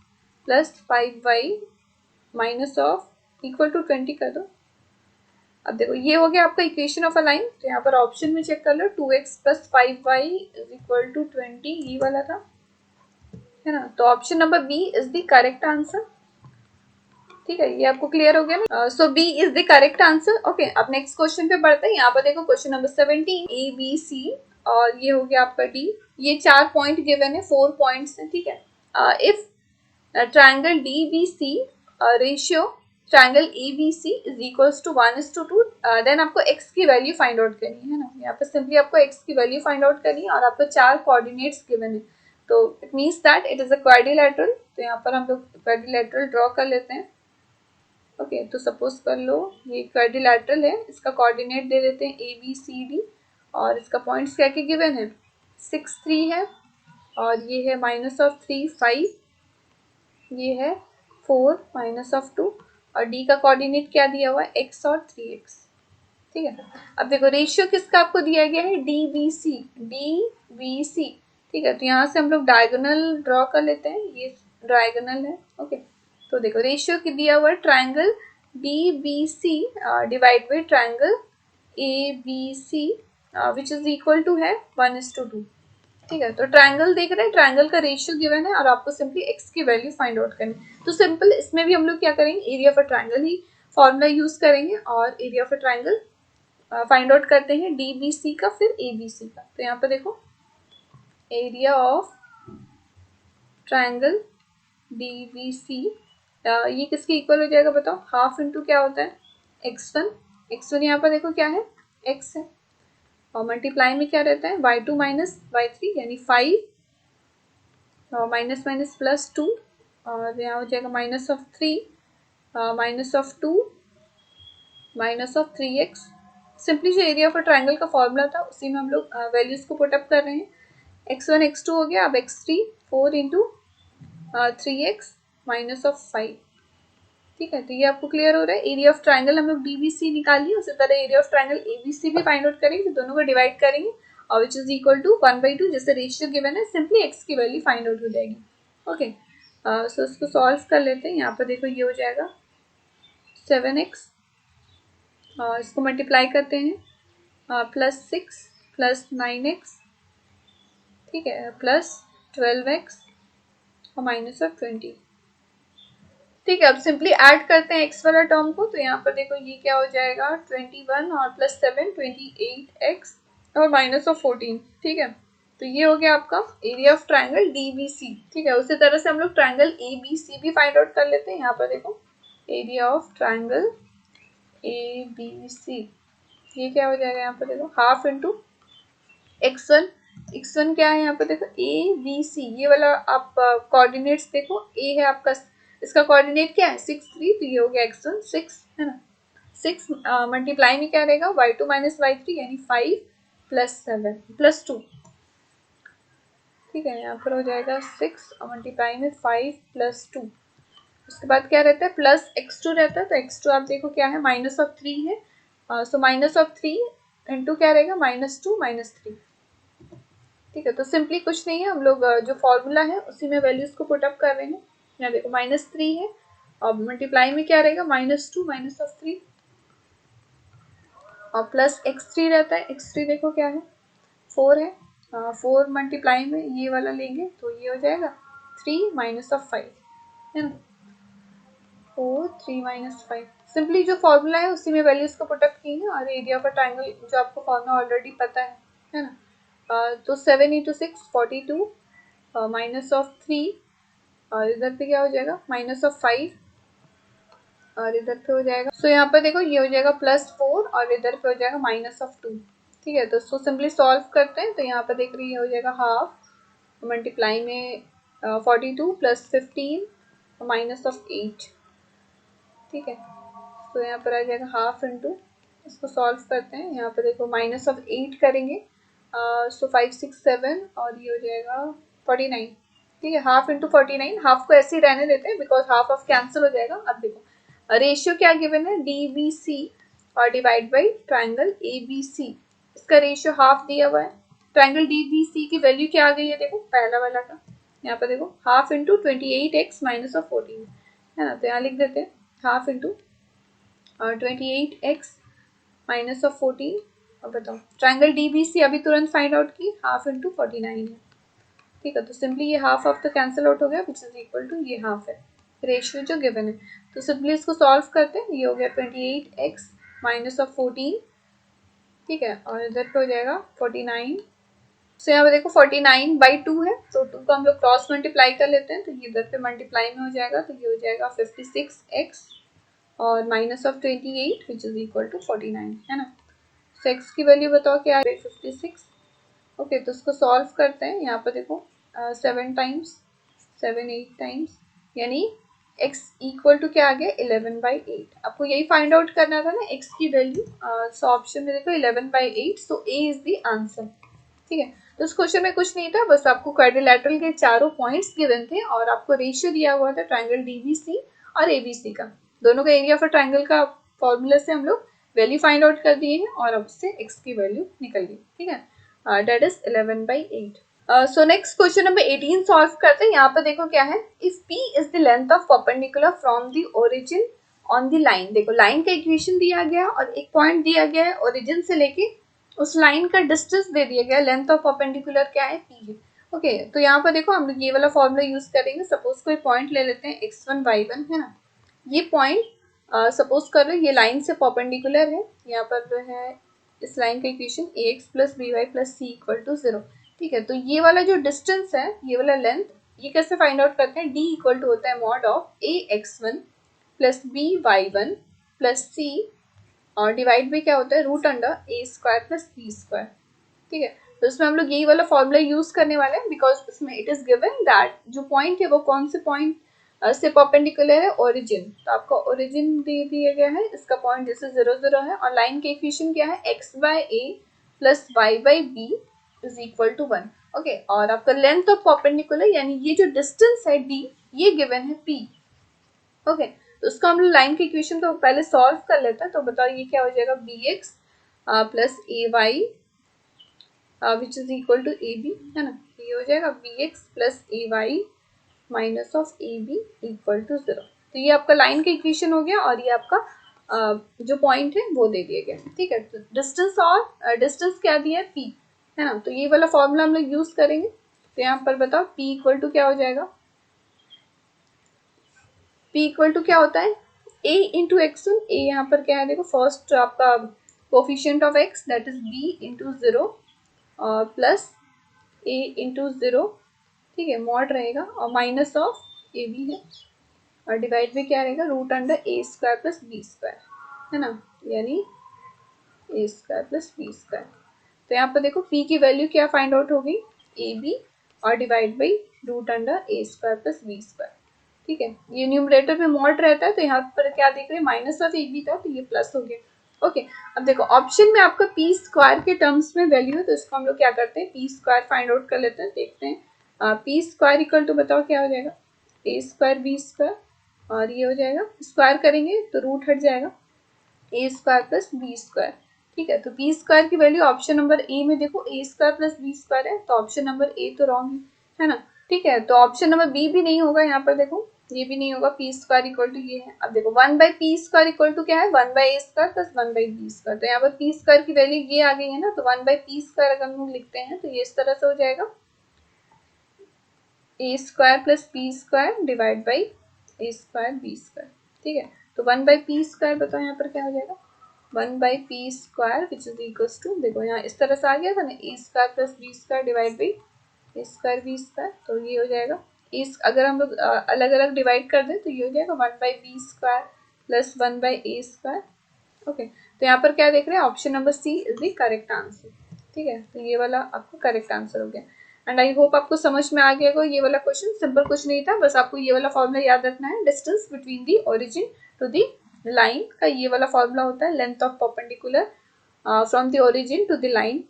plus 5y minus of equal to 20 कर दो। अब देखो ये हो गया आपका इक्वेशन ऑफ अ लाइन। तो यहाँ पर ऑप्शन में चेक कर लो, 2x plus 5y is equal to 20, ये वाला था, है ना। तो option number B is the correct answer. ठीक है, ये आपको क्लियर हो गया ना। So B is the correct answer. Okay, अब नेक्स्ट क्वेश्चन पे बढ़ते हैं। यहाँ पर देखो question number 17, A B C और ये हो गया आपका डी। ये 4 पॉइंट गिवन है, 4 पॉइंट्स है। ठीक है, if triangle D B C ratio triangle A B C is equals to 1:2, then आपको x की वैल्यू फाइंड आउट करनी है ना। यहाँ पर सिंपली आपको x की वैल्यू फाइंड आउट करनी है और आपको 4 कोऑर्डिनेट्स गिवन है। तो it means that it is a quadrilateral. तो यहाँ पर हम लोग क्वाड्रिलेटरल ड्रॉ कर लेते हैं। ओके, तो सपोज कर लो ये क्वाड्रिलेटरल है, इसका कोऑर्डिनेट दे देते हैं ए बी सी डी और इसका पॉइंट्स क्या क्या गिवन है, 6 3 है और ये है माइनस ऑफ 3 5, ये है 4 माइनस ऑफ 2 और डी का कोऑर्डिनेट क्या दिया हुआ है, x और 3x। ठीक है, अब देखो रेशियो किसका आपको दिया गया है, D B C, D B C. ठीक है, तो यहाँ से हम लोग डायगोनल ड्रॉ कर लेते हैं, ये डायगोनल है। ओके, तो देखो रेशियो दिया हुआ है triangle D B C divide by triangle A B C which is equal to है 1:2। ठीक है, तो ट्राइंगल देख रहे हैं, ट्राइंगल का रेशियो गिवन है और आपको सिंपली एक्स की वैल्यू फाइंड आउट करनी है। तो सिंपल इसमें भी हम लोग क्या करेंगे, area for triangle he formula use करेंगे और area for triangle find out करते हैं डी बी सी का, फिर ए बी सी का। तो यहाँ पर देखो area of triangle D B C ये किसके इक्वल हो जाएगा बताओ, हाफ इंटू क्या होता है, x1। x1 यहाँ पर देखो क्या है, x है, और मल्टीप्लाई में क्या रहता है, y2 माइनस y3 यानी 5 और माइनस माइनस प्लस 2 और यहाँ हो जाएगा minus of 3 minus of 2 minus of 3x। Simply जो एरिया फॉर ट्राइंगल का फॉर्मूला था उसी में हम लोग वैल्यूज को पुटअप कर रहे हैं। x1 x2 हो गया, अब x3 4 into 3x minus of 5। ठीक है, तो ये आपको क्लियर हो रहा है। एरिया ऑफ ट्राइंगल हम लोग डीबीसी निकाल लिया, उसी तरह एरिया ऑफ ट्राइंगल एबीसी भी फाइंड आउट करेंगे, दोनों को डिवाइड करेंगे और विच इज इक्वल टू 1/2। जैसे रेशियो गिवन है, सिंपली x की वैल्यू फाइंड आउट हो जाएगी। ओके, सो इसको सॉल्व कर लेते हैं। यहाँ पर देखो ये हो जाएगा 7x और इसको मल्टीप्लाई करते हैं +6 + 9x। ठीक है, प्लस 12x और माइनस ऑफ 20। ठीक है, अब सिंपली ऐड करते हैं x वाला टर्म को। तो यहाँ पर देखो ये क्या हो जाएगा, 21 और +7 28x और माइनस ऑफ 14। ठीक है, तो ये हो गया आपका एरिया ऑफ ट्राइंगल डीबीसी। ठीक है, उसी तरह से हम लोग ट्राइंगल एबीसी भी फाइंड आउट कर लेते हैं। यहाँ पर देखो एरिया ऑफ ट्राइंगल एबीसी, ये क्या हो जाएगा, यहाँ पर देखो हाफ इंटू x1। x1 क्या है, यहाँ पर देखो ए बी सी, ये वाला आप कोऑर्डिनेट्स देखो, ए है आपका, इसका कोऑर्डिनेट क्या है 6 3, तो ये हो गया x1 6 है ना। 6 मल्टीप्लाई में क्या रहेगा, y2 माइनस y3 यानी 5 + 7 + 2। ठीक है, यहाँ पर हो जाएगा 6 और मल्टीप्लाई में 5 + 2। उसके बाद क्या रहता है, प्लस x2 रहता है, तो x2 आप देखो क्या है, माइनस ऑफ 3 है, सो माइनस ऑफ 3 इंटू क्या रहेगा, -2 -3। ठीक है, तो सिंपली कुछ नहीं है, हम लोग जो फॉर्मूला है उसी में वैल्यूज को पुटअप कर रहे हैं। यहाँ देखो -3 है और मल्टीप्लाई में क्या रहेगा, -2 माइनस ऑफ 3 और प्लस x3 रहता है। x3 देखो क्या है, 4 है, 4 मल्टीप्लाई में ये वाला लेंगे तो ये हो जाएगा 3 माइनस ऑफ 5 है ना, 4 3 माइनस 5। सिंपली जो फॉर्मूला है उसी में वैल्यूज को पुटअप की है और एरिया फॉर ट्राइंगल जो आपको फॉर्मूला ऑलरेडी पता है ना। तो 7 × 6 42 माइनस ऑफ 3 और इधर पे क्या हो जाएगा, माइनस ऑफ 5 और इधर पे हो जाएगा, सो यहाँ पर देखो ये हो जाएगा +4 और इधर पे हो जाएगा माइनस ऑफ 2। ठीक है, तो इसको सिंपली सॉल्व करते हैं। तो यहाँ पर देख रही है हो जाएगा हाफ मल्टीप्लाई में 42 + 15 माइनस ऑफ 8। ठीक है, तो यहाँ पर आ जाएगा हाफ इंटू, इसको सॉल्व करते हैं। यहाँ पर देखो माइनस ऑफ 8 करेंगे, सो 5 6 7 और ये हो जाएगा 49। ठीक है, हाफ इंटू 49, हाफ को ऐसे ही रहने देते हैं बिकॉज हाफ ऑफ कैंसिल हो जाएगा। अब देखो रेशियो क्या गिवन है, डी बी सी और divide by triangle A B C, इसका रेशियो हाफ दिया हुआ है। ट्राइंगल डी बी सी की वैल्यू क्या आ गई है, देखो पहला वाला का, यहाँ पर देखो half into 28x minus of 14 है ना, तो यहाँ लिख देते हैं half into 28x minus of 14। अब बताओ ट्राइंगल डीबीसी अभी तुरंत फाइंड आउट की, हाफ इंटू 49 है। ठीक है, तो सिंपली ये हाफ ऑफ तो कैंसिल आउट हो गया विच इज इक्वल टू ये हाफ है, रेशियो जो गिवन है। तो सिंपली इसको सॉल्व करते हैं, ये हो गया 28x माइनस ऑफ 14। ठीक है, और इधर पे हो जाएगा 49। सो यहाँ पे देखो 49/2 है, तो 2 को हम लोग क्रॉस मल्टीप्लाई कर लेते हैं, तो ये इधर पे मल्टीप्लाई में हो जाएगा, तो ये हो जाएगा 56x और minus of 28 which is equal to 49 है ना। तो x की वैल्यू बताओ क्या है, 56। ओके, तो इसको सॉल्व करते हैं। यहाँ पर देखो 7 टाइम्स 7 8 टाइम्स यानी x इक्वल टू क्या आ गया, 11/8। आपको यही फाइंड आउट करना था ना x की वैल्यू, सो ऑप्शन में देखो 11/8, सो a इज द आंसर। ठीक है, तो इस क्वेश्चन में कुछ नहीं था, बस आपको क्वाड्रिलेटरल के चारों पॉइंट्स गिवन थे और आपको रेशियो दिया हुआ था ट्राइंगल डीबीसी और एबीसी का, दोनों का एरिया ऑफ ट्राइंगल का फॉर्मूला से हम लोग वैल्यू फाइंड आउट कर दिए हैं और अब उससे x की वैल्यू निकल गई, ठीक है, that is 11/8। So next question number 18 solve करते हैं। यहाँ पर देखो क्या है, if p is the length of perpendicular from the origin on the line. देखो लाइन का इक्वेशन दिया गया और एक पॉइंट दिया गया है, ओरिजिन से लेके उस लाइन का डिस्टेंस दे दिया गया, लेंथ ऑफ परपेंडिकुलर क्या है, p है। ओके तो यहाँ पर देखो हम लोग ये वाला फॉर्मूला यूज करेंगे। सपोज कोई पॉइंट ले लेते हैं x1 y1 है ना, ये पॉइंट सपोज करो ये लाइन से परपेंडिकुलर है। यहाँ पर जो है इस लाइन का equation ax plus by plus c equal to 0, ठीक है। तो ये वाला जो डिस्टेंस है, ये वाला लेंथ, ये कैसे फाइंड आउट करते हैं, d इक्वल टू होता है mod of ax1 plus by1 plus c और डिवाइड बाई क्या होता है, root under a square plus b square, ठीक है। तो इसमें हम लोग यही वाला फॉर्मूला यूज करने वाले हैं, बिकॉज इसमें इट इज गिवन दैट जो पॉइंट है वो कौन से पॉइंट से परपेंडिकुलर है, ओरिजिन। तो आपका ओरिजिन दे दिया गया है, इसका पॉइंट जैसे 0 0 है और लाइन के इक्वेशन क्या है, x by a plus y by b is equal to 1, okay. और आपका लेंथ ऑफ परपेंडिकुलर यानी ये जो डिस्टेंस है d, ये गिवन है p, ओके। तो उसको हम लोग लाइन के इक्वेशन को पहले सॉल्व कर लेते हैं। तो बताओ ये क्या हो जाएगा, bx plus ay which is equal to A B, है ना। ये हो जाएगा bx plus ay minus of A B equal to 0। तो ये आपका लाइन का इक्वेशन हो गया और ये आपका जो पॉइंट है वो दे दिया गया, ठीक है। तो डिस्टेंस और डिस्टेंस क्या दिया है, p, है ना। तो ये वाला फॉर्मूला हम लोग यूज करेंगे। तो यहाँ पर बताओ p इक्वल टू क्या हो जाएगा, p इक्वल टू क्या होता है, a इंटू x1। a यहाँ पर क्या है, देखो फर्स्ट आपका coefficient of x that is b into 0 और प्लस a इंटू 0, ठीक है, मॉड रहेगा और माइनस ऑफ ए बी है और डिवाइड में क्या रहेगा, root under A square plus B square, है ना, यानी ए स्क्वायर प्लस बी स्क्वायर। तो यहाँ पर देखो पी की वैल्यू क्या फाइंड आउट होगी, ए बी और divide by root under A square plus B square, ठीक है। ये न्यूमरेटर में मॉड रहता है तो यहाँ पर क्या देख रहे हैं, माइनस ऑफ ए बी था तो ये प्लस हो गया, ओके। अब देखो ऑप्शन में आपका पी स्क्वायर के टर्म्स में वैल्यू है, तो इसको हम लोग क्या करते हैं, पी स्क्वायर फाइंड आउट कर लेते हैं। देखते हैं पी स्क्वायर इक्वल टू बताओ क्या हो जाएगा, ए स्क्वायर बी स्क्वायर और ये हो जाएगा, स्क्वायर करेंगे तो रूट हट जाएगा, A square plus B square, ठीक है। तो बी स्क्वायर की वैल्यू ऑप्शन नंबर ए में देखो ए स्क्वायर प्लस बी स्क्वायर है, तो ऑप्शन नंबर ए तो रॉन्ग है ना, ठीक है। तो ऑप्शन नंबर बी भी नहीं होगा, यहाँ पर देखो ये भी नहीं होगा, पी स्क्वायर इक्वल टू ये है। अब देखो 1 by P square equal to क्या है, 1 by A square plus 1 by B square. तो यहाँ पर पी स्क्वायर की वैल्यू ये आ गई है ना, तो 1 बाई पी स्क्वायर अगर हम लोग लिखते हैं तो ये इस तरह से हो जाएगा, A square plus B square divide by A square B square, ठीक है। तो 1 बाई पी स्क्वायर बताओ यहाँ पर क्या हो जाएगा, 1 by P square which is equals to, देखो यहाँ इस तरह से आ गया था ना, A square plus B square divide by A square B square. तो ये हो जाएगा, इस अगर हम लोग अलग अलग डिवाइड कर दें तो ये हो जाएगा 1 by B square plus 1 by A square, okay. तो यहाँ पर क्या देख रहे हैं, option number C is the correct answer, ठीक है। तो ये वाला आपको करेक्ट आंसर हो गया एंड आई होप आपको समझ में आ गया ये वाला क्वेश्चन। सिंपल क्वेश्चन नहीं था, बस आपको ये वाला फॉर्मूला याद रखना है, distance between the origin to the line का ये वाला फॉर्मूला होता है, length of perpendicular from the origin to the line,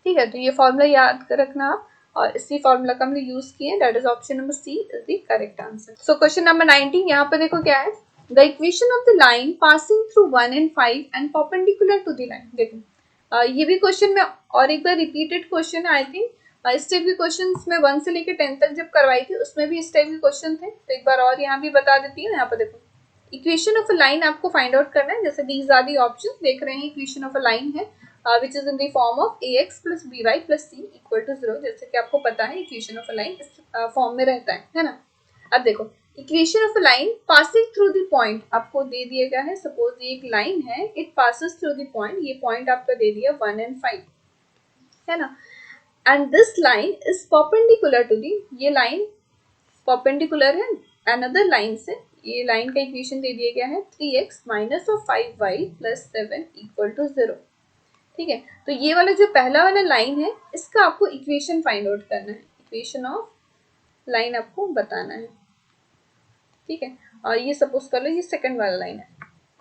ठीक है। तो ये फॉर्मूला याद रखना आप और इसी फॉर्मूला का हमने यूज किए, that is option number C is the correct answer. So question number 19, यहाँ पर देखो क्या है, the equation of the line passing through 1 and 5 and perpendicular to the line. देखो ये भी क्वेश्चन में और एक बार रिपीटेड क्वेश्चन है, आई थिंक इस टाइप के क्वेश्चन में 1 से लेकर 10 तक जब करवाई थी उसमें भी इस टाइप के क्वेश्चन थे। तो एक बार और यहाँ भी बता देती हूँ, यहाँ पर देखो इक्वेशन ऑफ अ लाइन आपको फाइंड आउट करना है, जैसे दीज आर दी ऑप्शंस देख रहे हैं, इक्वेशन ऑफ अ लाइन है which is in the form of ax plus by plus c equal to 0, जैसे कि आपको पता है इक्वेशन ऑफ अ लाइन इस फॉर्म में रहता है ना। अब देखो equation of a line passing through the point आपको दे दिया गया है, सपोज ये एक लाइन है, it passes through the point, ये पॉइंट आपका दे दिया 1 and 5 है ना, and this line is perpendicular to the, ये लाइन परपेंडिकुलर है अनदर लाइन से, ये लाइन का इक्वेशन दे दिया गया है 3x minus of 5y plus 7 equal to 0, ठीक है। तो ये वाला जो पहला वाला लाइन है इसका आपको इक्वेशन फाइंड आउट करना है, इक्वेशन ऑफ लाइन आपको बताना है, ठीक है। और ये सपोज कर लो ये सेकंड वाला लाइन है।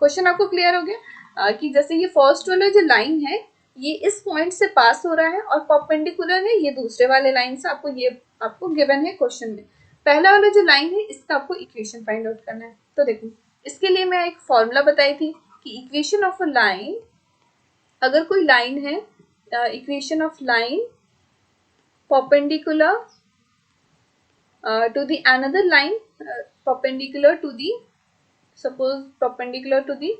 क्वेश्चन आपको क्लियर हो गया कि जैसे ये फर्स्ट वाला जो लाइन है ये इस पॉइंट से पास हो रहा है और परपेंडिकुलर है ये दूसरे वाले लाइन से, आपको ये आपको गिवन है क्वेश्चन में। पहला वाला जो लाइन है इसका आपको इक्वेशन फाइंड आउट करना है। तो देखो इसके लिए मैं एक फॉर्मूला बताई थी कि इक्वेशन ऑफ अ लाइन, अगर कोई लाइन है, equation of line perpendicular to the another line, perpendicular to the, suppose perpendicular to the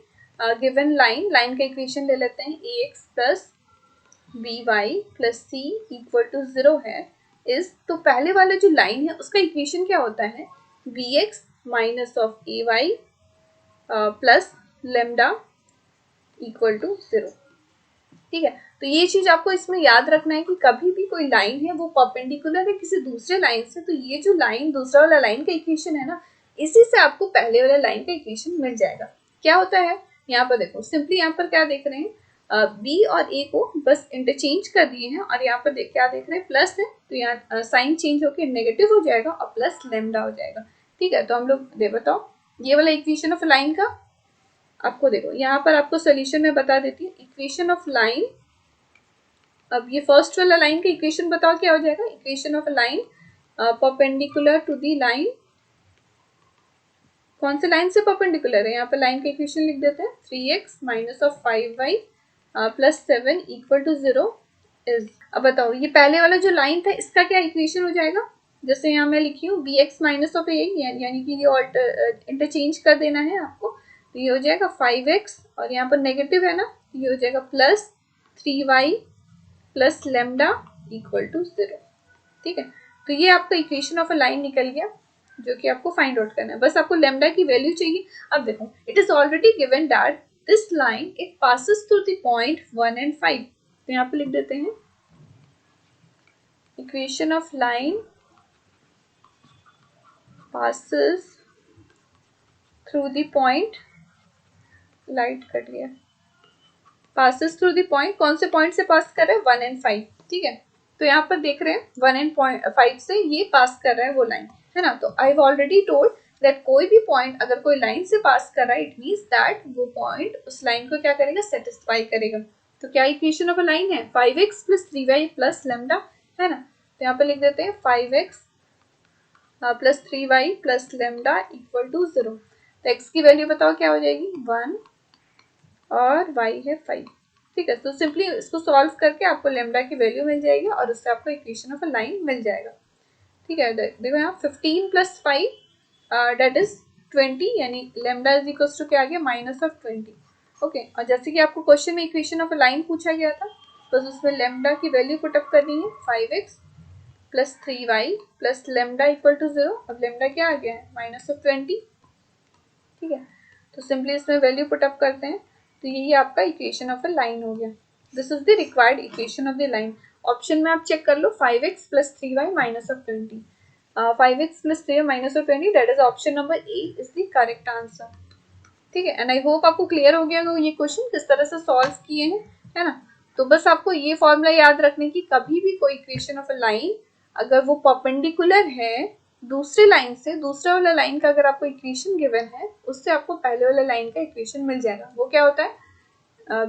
given line, line का इक्वेशन ले लेते हैं ax plus by plus c equal to 0 है इस, तो पहले वाला जो लाइन है उसका इक्वेशन क्या होता है, bx minus of ay plus lambda equal to 0। ठीक है, तो ये चीज आपको इसमें याद रखना है कि कभी भी कोई लाइन है वो परपेंडिकुलर है किसी दूसरे लाइन से, तो ये जो लाइन दूसरा वाला लाइन का इक्वेशन है ना, इसी से आपको पहले वाले लाइन का इक्वेशन मिल जाएगा। क्या होता है यहाँ पर देखो, सिंपली यहाँ पर क्या देख रहे हैं, बी और ए को बस इंटरचेंज कर दिए हैं और यहाँ पर क्या देख रहे हैं, प्लस है, तो यहाँ साइन चेंज होकर नेगेटिव हो जाएगा और प्लस लेमडा हो जाएगा। ठीक है, तो हम लोग दे बताओ ये वाला इक्वेशन ऑफ लाइन का, आपको देखो यहाँ पर आपको सोल्यूशन में बता देती हूँ। इक्वेशन ऑफ लाइन, अब ये फर्स्ट वाला लाइन का इक्वेशन बताओ क्या हो जाएगा, equation of line perpendicular to the line, कौन से लाइन से परपेंडिकुलर है, यहाँ पर लाइन का इक्वेशन लिख देते हैं 3x minus of 5y plus 7 equal to 0 is. अब बताओ ये पहले वाला जो लाइन था इसका क्या इक्वेशन हो जाएगा, जैसे यहाँ मैं लिखी हूँ bx माइनस ऑफ a, यानी कि ये इंटरचेंज कर देना है आपको, तो ये हो जाएगा 5x और यहाँ पर नेगेटिव है ना, ये हो जाएगा plus 3y plus lambda equal to 0। ठीक है, तो ये आपका इक्वेशन ऑफ अ लाइन निकल गया जो कि आपको फाइंड आउट करना है, बस आपको लेमडा की वैल्यू चाहिए। अब देखो it is already given that this line it passes through the point 1 and 5, तो यहाँ पे लिख देते हैं equation of line passes through the point, light cut गया, passes through the point, कौन से पॉइंट से पास कर रहा है 1 and 5। ठीक है, तो यहाँ पर देख रहे हैं 1 and 5 से ये पास कर रहा है वो लाइन, है ना, तो I have already told that कोई भी पॉइंट अगर कोई लाइन से पास कर रहा है इट मीन्स दैट वो पॉइंट उस लाइन को क्या करेगा, सेटिस्फाई करेगा। तो क्या इक्वेशन ऑफ अ लाइन है 5x plus 3y plus lambda, है ना, तो यहाँ पे लिख देते हैं 5x plus 3y plus lambda equal to 0। तो x की वैल्यू बताओ क्या हो जाएगी 1 और y है 5। ठीक है, तो सिंपली इसको सॉल्व करके आपको लेमडा की वैल्यू मिल जाएगी और उससे आपको इक्वेशन ऑफ अ लाइन मिल जाएगा। ठीक है, देखो यहाँ 15 प्लस 5 डेट इज 20, यानी लेमडा इज इक्वल टू क्या आ गया माइनस ऑफ 20। ओके, और जैसे कि आपको क्वेश्चन में इक्वेशन ऑफ अ लाइन पूछा गया था, बस उसमें लेमडा की वैल्यू पुटअप करनी है 5x plus 3y plus lambda equal to 0। अब लेमडा क्या आ गया है माइनस ऑफ 20। ठीक है, तो सिंपली इसमें वैल्यू पुटअप करते हैं, तो यही आपका इक्वेशन ऑफ अ लाइन हो गया। This is the required equation of the line. Option में आप चेक कर लो 5x plus 3y minus of 20, 5x plus 3y minus of 20, that is option number A is the correct answer. ठीक है, and I hope आपको clear हो गया होगा ये क्वेश्चन किस तरह से सॉल्व किए हैं, है ना। तो बस आपको ये फॉर्मूला याद रखने की, कभी भी कोई इक्वेशन ऑफ अ लाइन अगर वो परपेंडिकुलर है दूसरे लाइन से, दूसरा वाला लाइन का अगर आपको इक्वेशन गिवन है उससे आपको पहले वाला लाइन का इक्वेशन मिल जाएगा। वो क्या होता है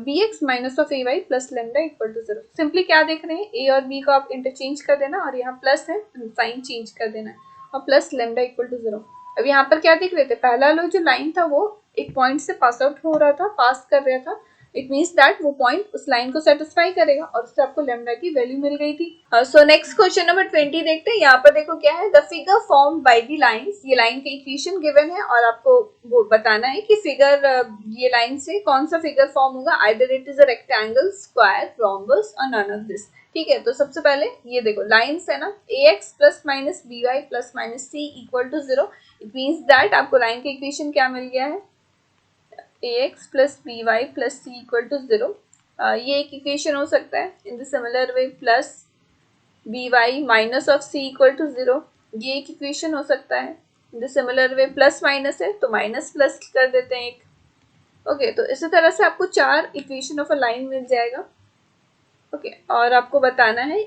bx minus of ay plus lambda equal to 0। Simply क्या देख रहे हैं, a और b को आप इंटरचेंज कर देना और यहाँ प्लस है साइन चेंज कर देना है और प्लस लेमडा इक्वल टू 0। अब यहाँ पर क्या देख रहे थे, पहला लो जो लाइन था वो एक पॉइंट से पास आउट हो रहा था, पास कर रहा था, इट मीन्स दैट वो पॉइंट उस लाइन को सेटिस्फाई करेगा और उससे आपको लेमडा की वैल्यू मिल गई थी। सो नेक्स्ट क्वेश्चन नंबर 20 देखते हैं। यहाँ पर देखो क्या है, the figure form by the lines, ये लाइन के इक्वेशन गिवन है और आपको वो बताना है कि फिगर ये लाइन से कौन सा फिगर फॉर्म होगा, either it is a rectangle, square, rhombus और नन ऑफ दिस। ठीक है, तो सबसे पहले ये देखो लाइन्स है ना, ax plus minus by plus minus c equal to 0, it means that आपको लाइन का इक्वेशन क्या मिल गया है, ax plus by plus c equal to 0। ये एक इक्वेशन हो सकता है। In the similar way plus by minus of c equal to 0, ये एक इक्वेशन हो सकता है। In the similar way plus minus है तो माइनस प्लस कर देते हैं एक। ओके, तो इसी तरह से आपको 4 इक्वेशन ऑफ अ लाइन मिल जाएगा। ओके, और आपको बताना है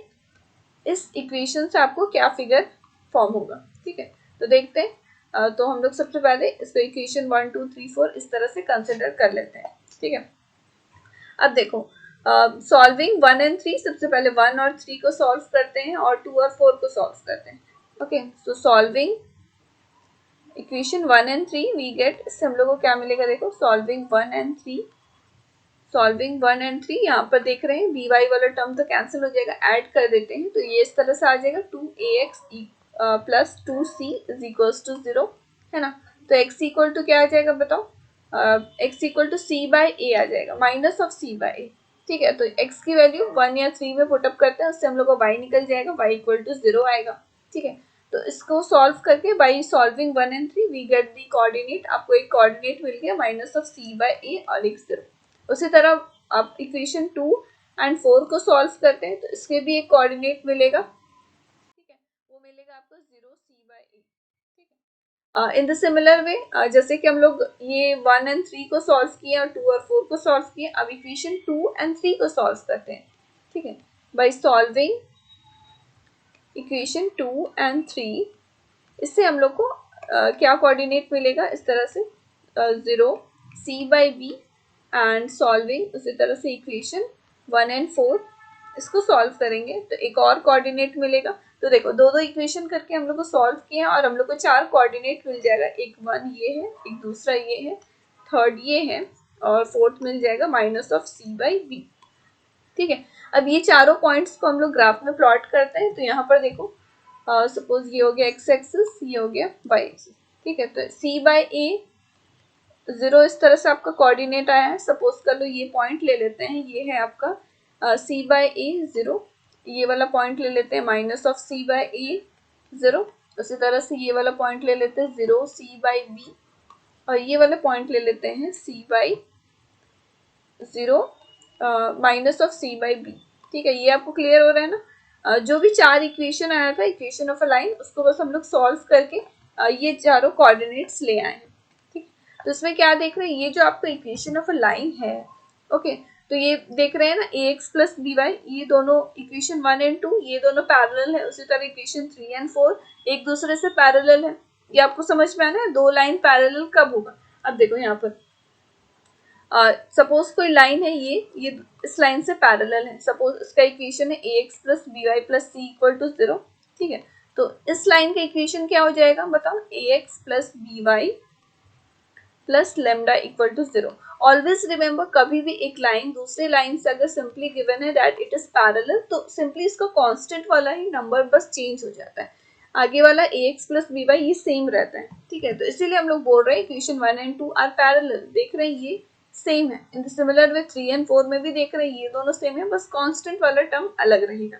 इस इक्वेशन से आपको क्या फिगर फॉर्म होगा। ठीक है, तो देखते हैं। तो हम लोग सबसे पहले इसको इक्वेशन 1 2 3 4 इस तरह से कंसिडर कर लेते हैं। ठीक है, अब देखो सॉल्विंग 1 and 3, सबसे पहले 1 और 3 को सॉल्व करते हैं और 2 और 4 को सॉल्व करते हैं। Okay, so solving equation 1 and 3 we get, इससे हम लोग को क्या मिलेगा, देखो सॉल्विंग 1 एंड 3, सॉल्विंग 1 एंड 3, यहाँ पर देख रहे हैं बी वाई वाला टर्म तो कैंसिल हो जाएगा, ऐड कर देते हैं तो ये इस तरह से आ जाएगा 2ax plus 2c is equals to 0, है ना। तो x इक्वल टू क्या आ जाएगा बताओ, x equal to c by a आ जाएगा, minus of c by a, ठीक है। तो x की वैल्यू 1 या 3 में पुटअप करते हैं, उससे हम लोग को y निकल जाएगा, y इक्वल टू 0 आएगा, ठीक है। तो इसको सॉल्व करके by solving 1 and 3 we get the coordinate, आपको एक कोऑर्डिनेट मिल गया minus of c by a और एक 0। उसी तरह आप इक्वेशन 2 एंड 4 को सॉल्व करते हैं तो इसके भी एक कोऑर्डिनेट मिलेगा, ठीक है, वो मिलेगा आपको 0 c बाय a, ठीक है। इन द सिमिलर वे जैसे कि हम लोग ये 1 एंड 3 को सॉल्व किए और 2 और 4 को सॉल्व किए, अब इक्वेशन 2 एंड 3 को सॉल्व करते हैं, ठीक है। बाय सॉल्विंग इक्वेशन 2 एंड 3, इससे हम लोग को क्या कोऑर्डिनेट मिलेगा, इस तरह से 0 c by b and solving उसी तरह से इक्वेशन 1 एंड 4, इसको सॉल्व करेंगे तो एक और कोऑर्डिनेट मिलेगा। तो देखो दो दो इक्वेशन करके हम लोग को सॉल्व किए और हम लोग को 4 कोऑर्डिनेट मिल जाएगा, एक 1 ये है, एक दूसरा ये है, थर्ड ये है और फोर्थ मिल जाएगा minus of c by b, ठीक है। अब ये चारों पॉइंट्स को हम लोग ग्राफ में प्लॉट करते हैं, तो यहाँ पर देखो सपोज ये हो गया x एक्सिस, ये हो गया y एक्सिस, ठीक है। तो c बाय a 0 इस तरह से आपका कोऑर्डिनेट आया है, सपोज कर लो ये पॉइंट ले लेते हैं, ये है आपका c बाय a 0, ये वाला पॉइंट ले लेते हैं minus of c by a 0, उसी तरह से ये वाला पॉइंट ले लेते हैं 0 c बाय b और ये वाला पॉइंट ले लेते हैं c by 0 minus of c by b, ठीक है। ये आपको क्लियर हो रहा है ना। जो भी 4 इक्वेशन आया था इक्वेशन ऑफ अ लाइन, उसको बस हम लोग सॉल्व करके ये चारों कोऑर्डिनेट्स ले आए हैं, ठीक। तो इसमें क्या देख रहे हैं, ये जो आपका इक्वेशन ऑफ अ लाइन है, ओके, तो ये देख रहे हैं ना ax प्लस बी वाई, ये दोनों इक्वेशन 1 एंड 2 ये दोनों पैरेलल है, उसी तरह इक्वेशन 3 एंड 4 एक दूसरे से पैरेलल है। ये आपको समझ में आना है, दो लाइन पैरेलल कब होगा। अब देखो यहाँ पर सपोज कोई लाइन है, ये इस लाइन से पैरेलल है, सपोज इसका इक्वेशन है ax plus B Y plus C equal to 0, ठीक है। तो इस लाइन का इक्वेशन क्या हो जाएगा बताओ, ax plus B Y plus lambda equal to 0। Always remember, कभी भी एक लाइन दूसरे लाइन से अगर सिंपली गिवन है दैट इट इज पैरेलल, तो सिंपली इसका कांस्टेंट वाला ही नंबर बस चेंज हो जाता है, आगे वाला ax प्लस बी वाई ये सेम रहता है, ठीक है। तो इसीलिए हम लोग बोल रहे हैं इक्वेशन 1 एंड 2 आर पैरेलल, देख रहे हैं ये सेम है। In the similar way 3 and 4 में भी देख रहे हैं ये दोनों सेम है, बस कांस्टेंट वाला टर्म अलग रहेगा,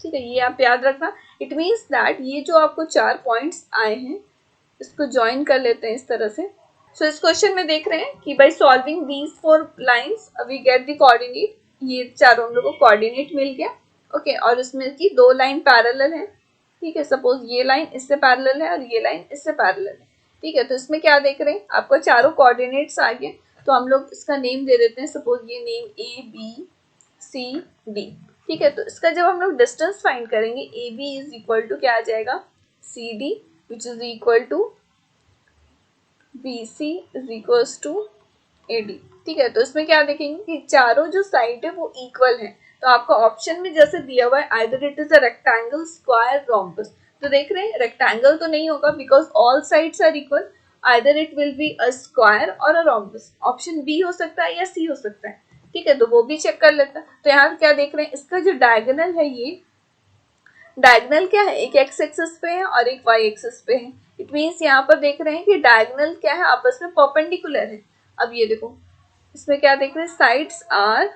ठीक है। ये आप याद रखना। इट मीन्स दैट ये जो आपको 4 पॉइंट्स आए हैं इसको ज्वाइन कर लेते हैं इस तरह से। सो इस क्वेश्चन में देख रहे हैं कि by solving these 4 lines we get the coordinate, ये चारों हम लोग को कोऑर्डिनेट मिल गया, ओके। और इसमें की दो लाइन पैरेलल है, ठीक है। सपोज ये लाइन इससे पैरेलल है और ये लाइन इससे पैरेलल है, ठीक है। तो इसमें क्या देख रहे हैं, आपको चारों कोऑर्डिनेट्स आ गए, तो हम लोग इसका नेम दे देते हैं, सपोज ये name A B C D, ठीक है। तो इसका जब हम लोग डिस्टेंस फाइंड करेंगे A B is equal to क्या आ जाएगा, C D which is equal to B C is equals to A D, ठीक है। तो इसमें क्या देखेंगे कि चारों जो साइड है वो इक्वल है, तो आपका ऑप्शन में जैसे दिया हुआ है either it is a rectangle, square, rhombus, तो देख रहे हैं रेक्टेंगल तो नहीं होगा because all sides are equal, either it will be a square और अ रोम्बस, ऑप्शन बी हो सकता है या सी हो सकता है, ठीक है। तो वो भी चेक कर लेता है। तो यहाँ क्या देख रहे हैं, इसका जो डायगोनल है, ये डायगोनल क्या है, एक एक्स एक्सिस पे है और एक वाई एक्सिस पे है, इट मीन्स यहाँ पर देख रहे हैं कि डायगोनल क्या है, आपस में परपेंडिकुलर है। अब ये देखो इसमें क्या देख रहे हैं, sides are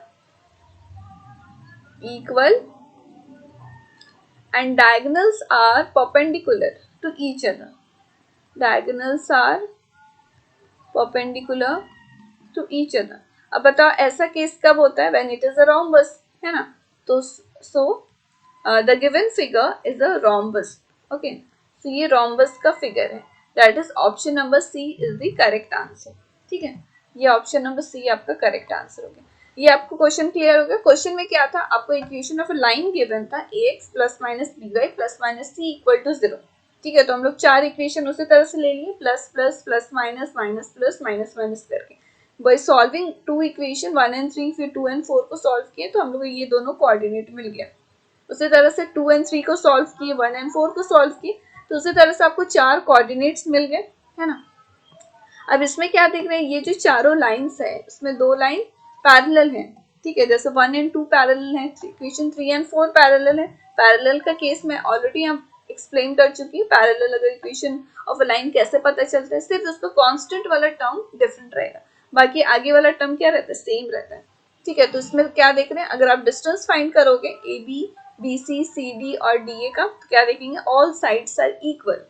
equal and diagonals are perpendicular to each other, diagonals are perpendicular to each other. अब बताओ ऐसा केस कब होता है, when it is a rhombus, है ना। तो so the given figure is a rhombus, okay. So ये रोम्बस का फिगर है, that is option number C is the correct answer, ठीक है। ये ऑप्शन नंबर सी आपका करेक्ट आंसर हो गया। ये आपको क्वेश्चन क्लियर हो गया। क्वेश्चन में क्या था, आपको equation of a line given था ax plus minus B Y plus minus C equal to 0, ठीक है। तो हम लोग 4 इक्वेशन उसी तरह से ले लिए, plus plus plus minus minus plus minus minus करके बाय सॉल्विंग 2 इक्वेशन 1 एंड 3, फिर 2 एंड 4 को सॉल्व किए तो हम लोग ये दोनों कोऑर्डिनेट मिल गया। उसी तरह से 2 एंड 3 को सॉल्व किए, 1 एंड 4 को सॉल्व किए, तो उसी तरह से आपको 4 कोऑर्डिनेट्स मिल गए, है ना। अब इसमें क्या देख रहे हैं, ये जो चारों लाइंस है उसमें 2 लाइन पैरेलल है, ठीक है, जैसे 1 and 2 पैरेलल है, इक्वेशन 3 and 4 पैरेलल है। पैरेलल का केस मैं ऑलरेडी यहाँ एक्सप्लेन कर चुकी हूँ, पैरेलल अगर इक्वेशन ऑफ अ लाइन कैसे पता चलता है, सिर्फ उसका कांस्टेंट वाला टर्म डिफरेंट रहेगा, बाकी आगे वाला टर्म क्या रहता है, सेम रहता है, ठीक है। तो इसमें क्या देख रहे हैं, अगर आप डिस्टेंस फाइंड करोगे A B, B C, C D और डी ए का, तो क्या देखेंगे, ऑल साइड्स आर इक्वल,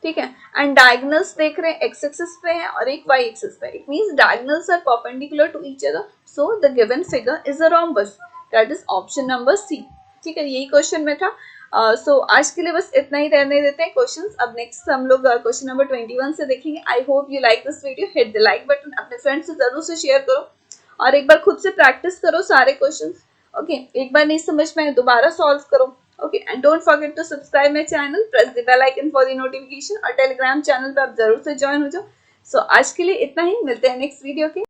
ठीक है। एंड डायगोनल्स देख रहे हैं एक्स एक्सिस पे है और एक वाई एक्सिस पे, it means diagonals are perpendicular to each other, so the given figure is a rhombus, that is option number C, ठीक है। यही क्वेश्चन में था। सो आज के लिए बस इतना ही रहने देते हैं क्वेश्चंस। अब नेक्स्ट हम लोग क्वेश्चन नंबर 21 से देखेंगे। I hope you like this video, hit the like button, अपने फ्रेंड्स से जरूर से शेयर करो और एक बार खुद से प्रैक्टिस करो सारे क्वेश्चंस, ओके। एक बार नहीं समझ में दोबारा सॉल्व करो, okay, and don't forget to subscribe my channel, press the bell icon for the notification और टेलीग्राम चैनल पे आप जरूर से ज्वाइन हो जाओ। सो आज के लिए इतना ही, मिलते हैं नेक्स्ट वीडियो के।